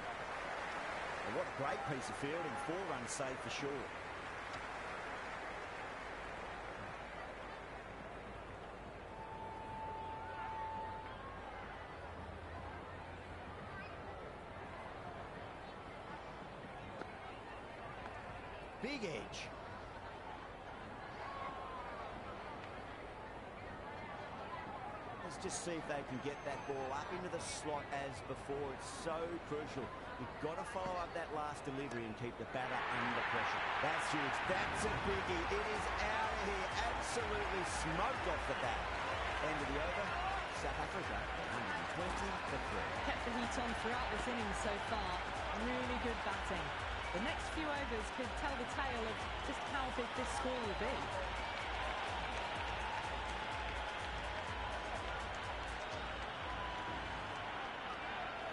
Well, what a great piece of fielding. 4 runs saved for sure. Big edge. Let's just see if they can get that ball up into the slot as before. It's so crucial. You've got to follow up that last delivery and keep the batter under pressure. That's huge. That's a biggie. It is out of here. Absolutely smoked off the bat. End of the over. South Africa, 120 for 3. Kept the heat on throughout this innings so far. Really good batting. The next few overs could tell the tale of just how big this score will be.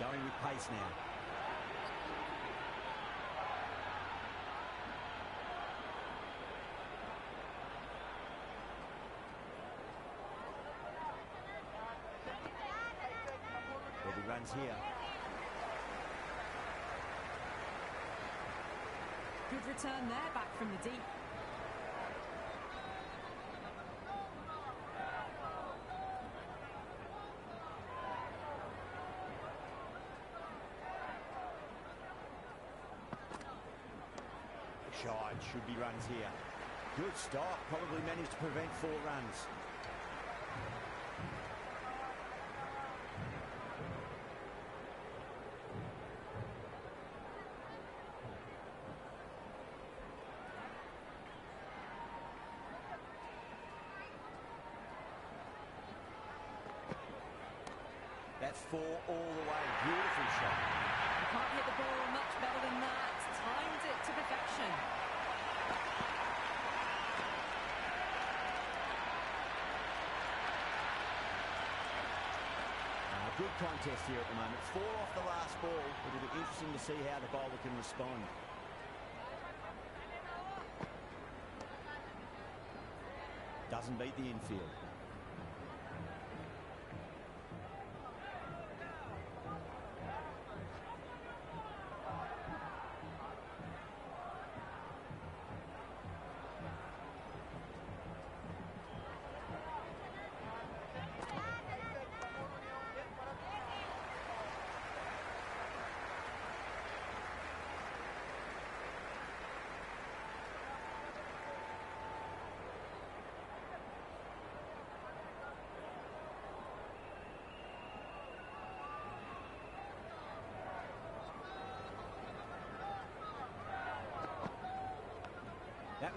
Going with pace now. There'll be runs here. Good return there, back from the deep. Shide, should be runs here. Good stop, probably managed to prevent 4 runs. That's 4 all the way. Beautiful shot. You can't hit the ball much better than that. Timed it to perfection. Good contest here at the moment. 4 off the last ball. It'll be interesting to see how the bowler can respond. Doesn't beat the infield.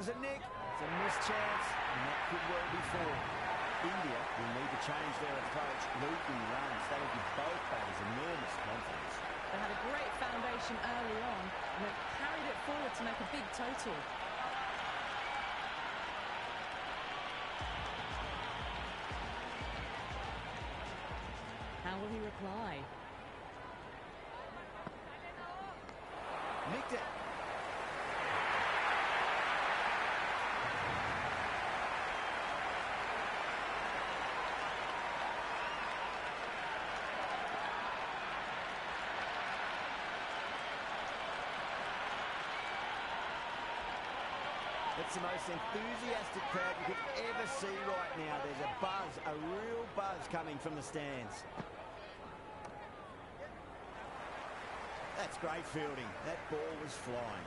There's a nick. It's a missed chance, and that could well be four. India will need to change their approach, looping runs. That'll give both batters enormous confidence. They had a great foundation early on, and they've carried it forward to make a big total. How will he reply? Nicked it. It's the most enthusiastic crowd you could ever see right now. There's a buzz, a real buzz coming from the stands. That's great fielding. That ball was flying.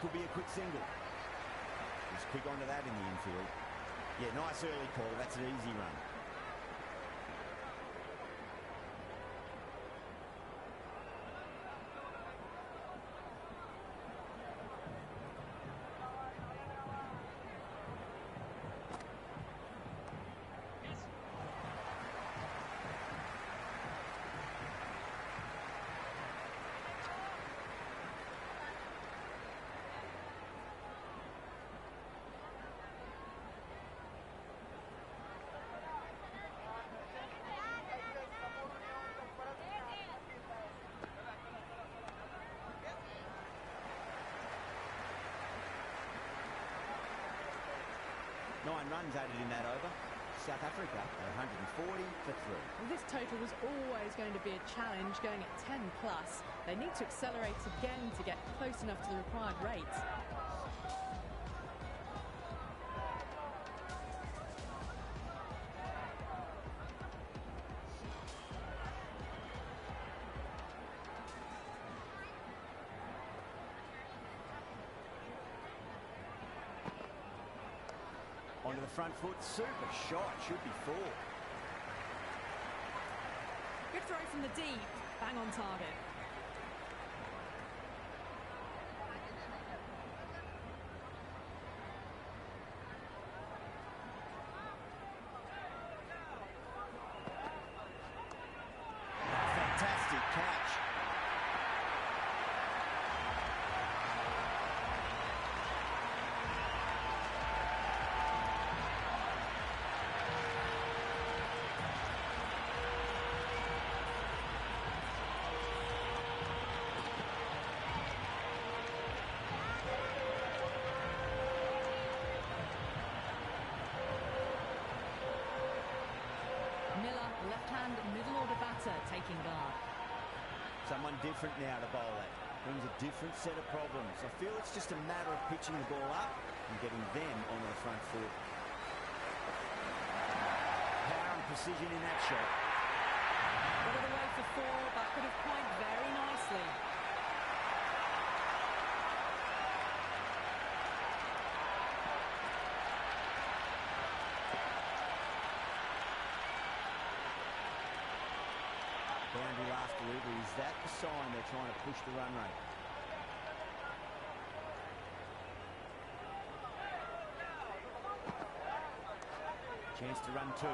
Could be a quick single. Just quick onto that in the infield. Yeah, nice early call. That's an easy run. Nine runs added in that over. South Africa at 140 for 3. Well, this total was always going to be a challenge, going at 10 plus. They need to accelerate again to get close enough to the required rate. Onto the front foot, super shot, should be 4. Good throw from the deep, bang on target. Fantastic catch. Left-hand middle order batter taking guard. Someone different now to bowl at. Brings a different set of problems. I feel it's just a matter of pitching the ball up and getting them onto the front foot. Power and precision in that shot. Got it away for 4, but could have pointed very nicely. Boundary last delivery. Is that the sign they're trying to push the run rate? Chance to run 2.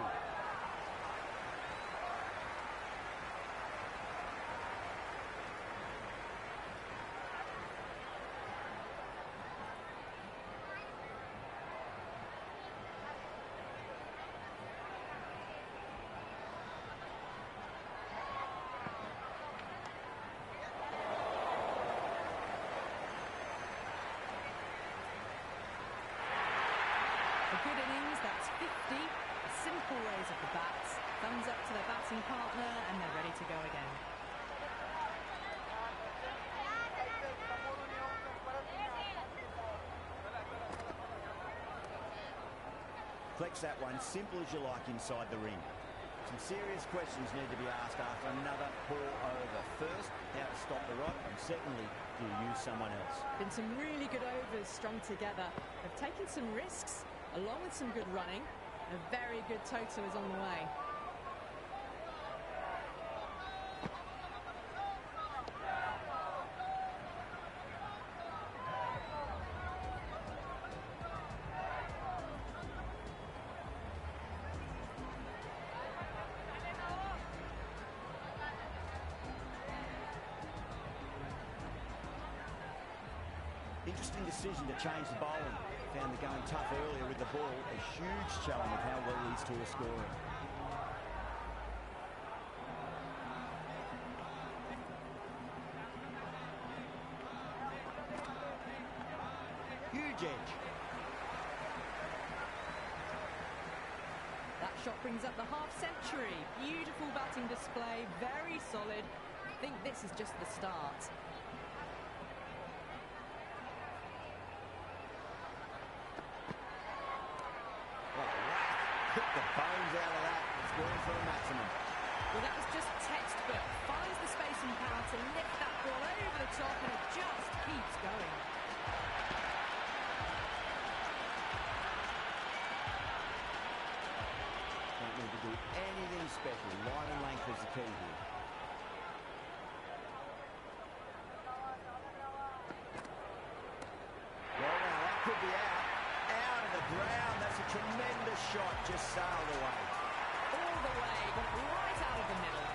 A good innings, that's 50. A simple raise of the bats. Thumbs up to their batting partner, and they're ready to go again. Flex that one, simple as you like inside the ring. Some serious questions need to be asked after another poor over. First, how to stop the rot, and secondly, do you use someone else? Been some really good overs strung together. They've taken some risks, along with some good running. A very good total is on the way. Interesting decision to change the bowling. Found the going tough earlier with the ball. A huge challenge of how well these two are scoring. Huge edge. That shot brings up the half century. Beautiful batting display, very solid. I think this is just the start. Hit the bones out of that. It's going for a maximum. Well, that was just textbook. Finds the space and power to lift that ball over the top, and it just keeps going. Don't need to do anything special. Line and length is the key here. Well, now that could be out. Out of the ground. That's a tremendous shot. Just sailed away. All the way, but right out of the middle.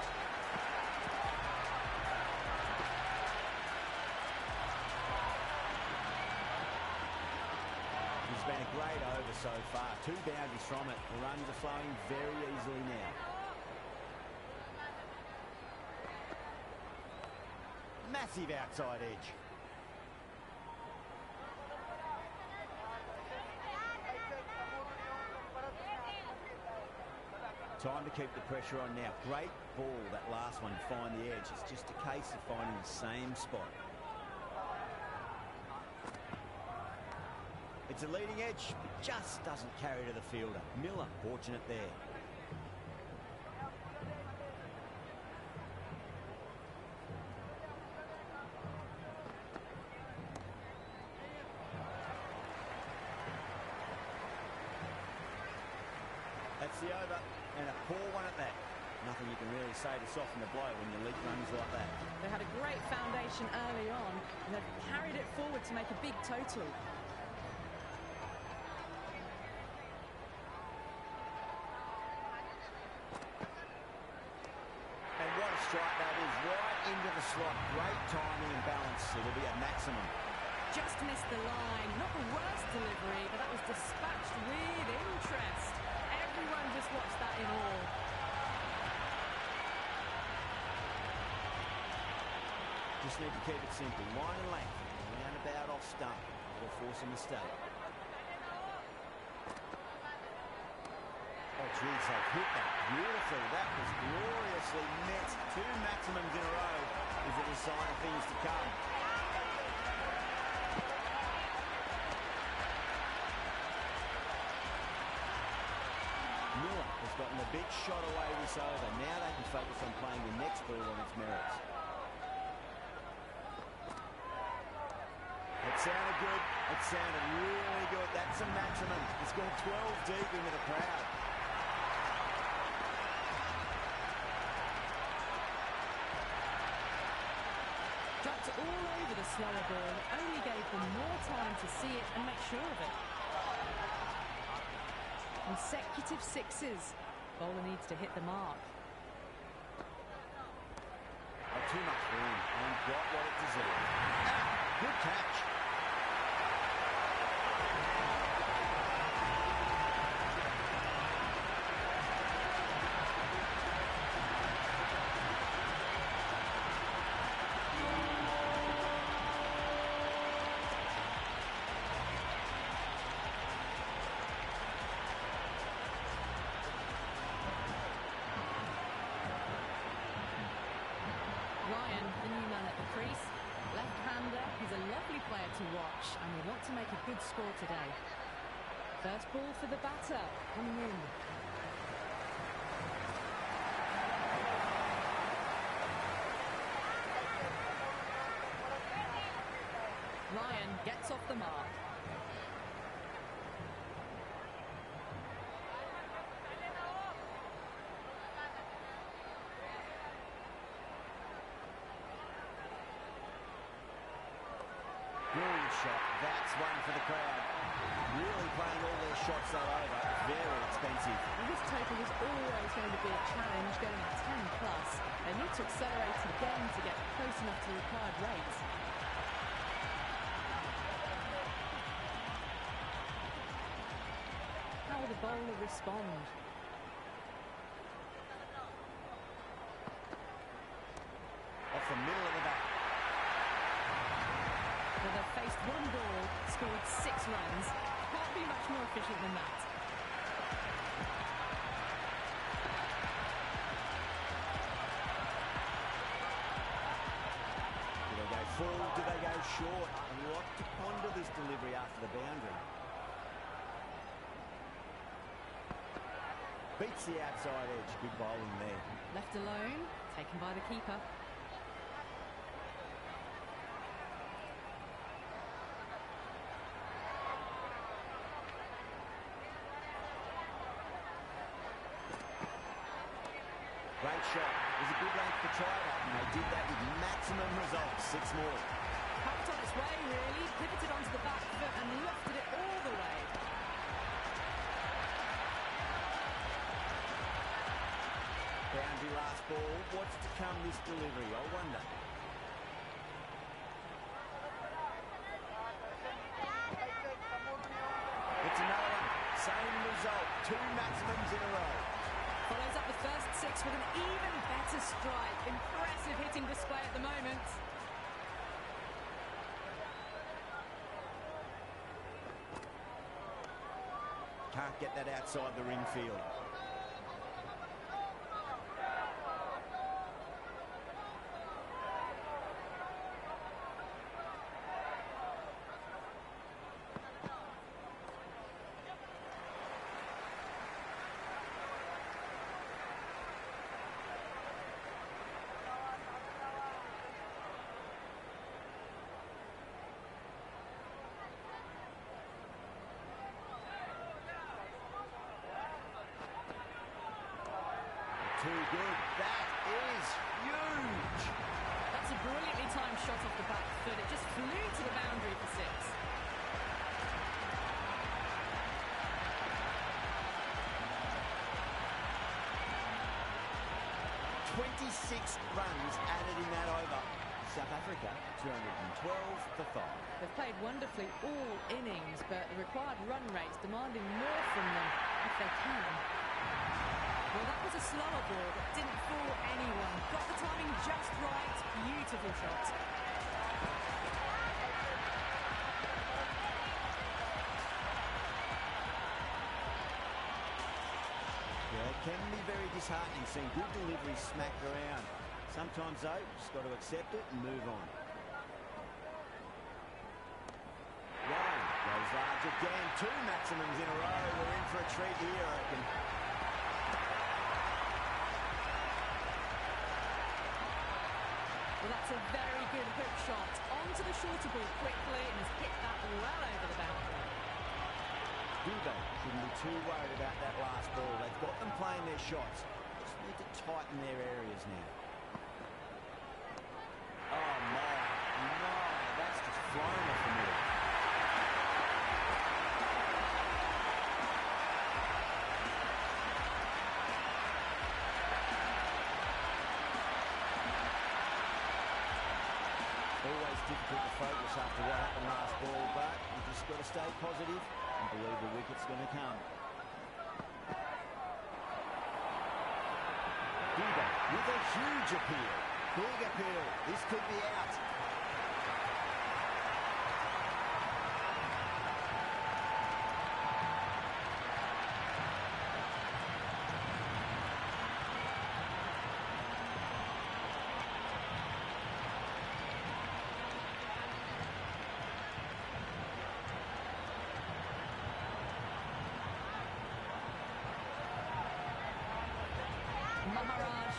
It's been a great over so far. 2 boundaries from it. The runs are flowing very easily now. Massive outside edge. Time to keep the pressure on now. Great ball, that last one, find the edge. It's just a case of finding the same spot. It's a leading edge, but just doesn't carry to the fielder. Miller, fortunate there. That's the over, and a poor one at that. Nothing you can really say to soften the blow when your lead runs like that. They had a great foundation early on, and they've carried it forward to make a big total. And what a strike that is, right into the slot. Great timing and balance. It'll be a maximum. Just missed the line. Not the worst delivery, but that was dispatched with interest. Everyone just watched that in awe. Just need to keep it simple. Line and length. Round about off stump. It'll force a mistake. Oh, geez, they've hit that beautifully. That was gloriously met. 2 maximums in a row. Is it a sign of things to come? Miller has gotten a big shot away this over. Now they can focus on playing the next ball on its merits. It sounded good. It sounded really good. That's a maximum. It's gone 12 deep into the crowd. Dropped all over the slower ball. Only gave them more time to see it and make sure of it. Consecutive sixes. Bowler needs to hit the mark. Not too much room and got what it deserved. Good catch. to watch, and we want to make a good score today. First ball for the batter, coming in. Ryan gets off the mark. Brilliant shot. That's one for the crowd. Really playing all their shots that over. Very expensive. And this total is always going to be a challenge, going at 10 plus. They need to accelerate again to get close enough to the required rate. How will the bowler respond? Off the middle of the bat. Well, they've faced one ball, scored 6 runs. Can't be much more efficient than that. Do they go full? Do they go short? A lot to ponder this delivery after the boundary. Beats the outside edge. Good bowling there. Left alone, taken by the keeper. Great shot. It was a good length to try that, and they did that with maximum results. 6 more. Packed on its way, really. Pivoted onto the back foot and lofted it all the way. Boundary last ball. What's to come this delivery? I wonder. It's another one. Same result. 2 maximums in a row. Follows up the first 6 with an even better strike. Impressive hitting display at the moment. Can't get that outside the ring field. Too good. That is huge. That's a brilliantly timed shot off the back foot. It just flew to the boundary for 6. 26 runs added in that over. South Africa, 212 for 5. They've played wonderfully all innings, but the required run rate's demanding more from them if they can. Well, that was a slower ball that didn't fool anyone. Got the timing just right. Beautiful shot. Yeah, it can be very disheartening seeing good deliveries smacked around. Sometimes, though, just got to accept it and move on. Ryan goes large again. 2 maximums in a row. We're in for a treat here, I reckon. Well, that's a very good hook shot. Onto the shorter ball quickly and has hit that well over the boundary. Dubé shouldn't be too worried about that last ball. They've got them playing their shots. Just need to tighten their areas now. Oh, my. That's just flying off the middle. Always difficult to focus after what happened last ball, but you've just got to stay positive and believe the wicket's going to come. Dubé with a huge appeal. Big appeal. This could be out.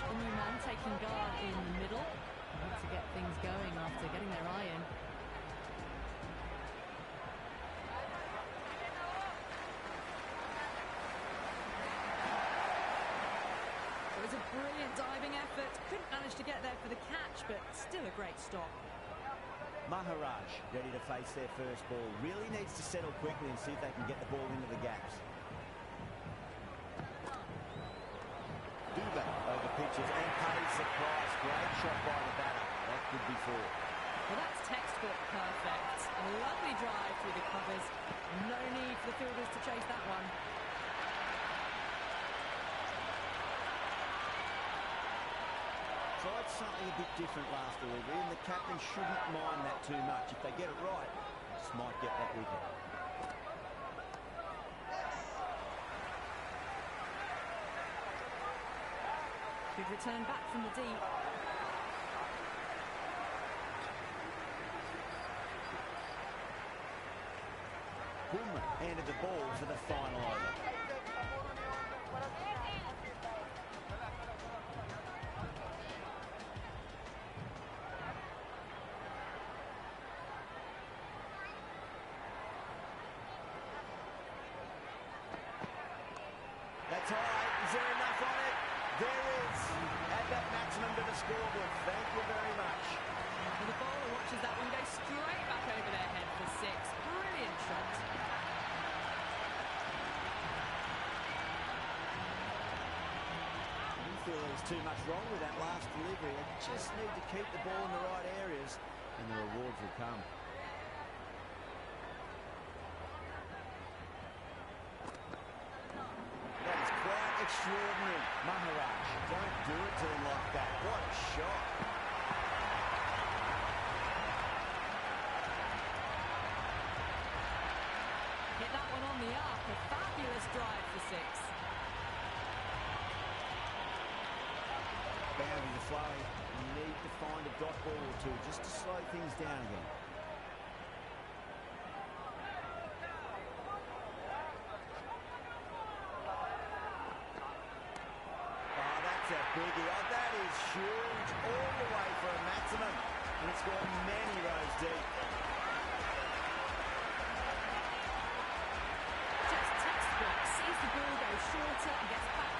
The new man taking guard in the middle. Want to get things going after getting their eye in. It was a brilliant diving effort. Couldn't manage to get there for the catch, but still a great stop. Maharaj ready to face their first ball. Really needs to settle quickly and see if they can get the ball into the gaps. Duba over pitches and pays the price. Great shot by the batter. That could be four. Well, that's textbook perfect. A lovely drive through the covers. No need for the fielders to chase that one. Tried something a bit different last delivery, and the captain shouldn't mind that too much. If they get it right, they just might get that wicket. Good return back from the deep. Bumrah handed the ball for the final over. That's all right. Is there enough on it? There is. Add that maximum to the scoreboard. Thank you very much. And the bowler watches that one go straight back over their head for six. Brilliant shot. I didn't feel there was too much wrong with that last delivery. They just need to keep the ball in the right areas, and the rewards will come. Extraordinary. Maharaj, don't do it to them like that. What a shot. Hit that one on the arc. A fabulous drive for six. Boundaries are flowing. You need to find a dot ball or two just to slow things down again. Biggie. Oh, that is huge. All the way for a maximum. And it's gone many rows deep. Just textbook. Sees the ball go shorter and gets back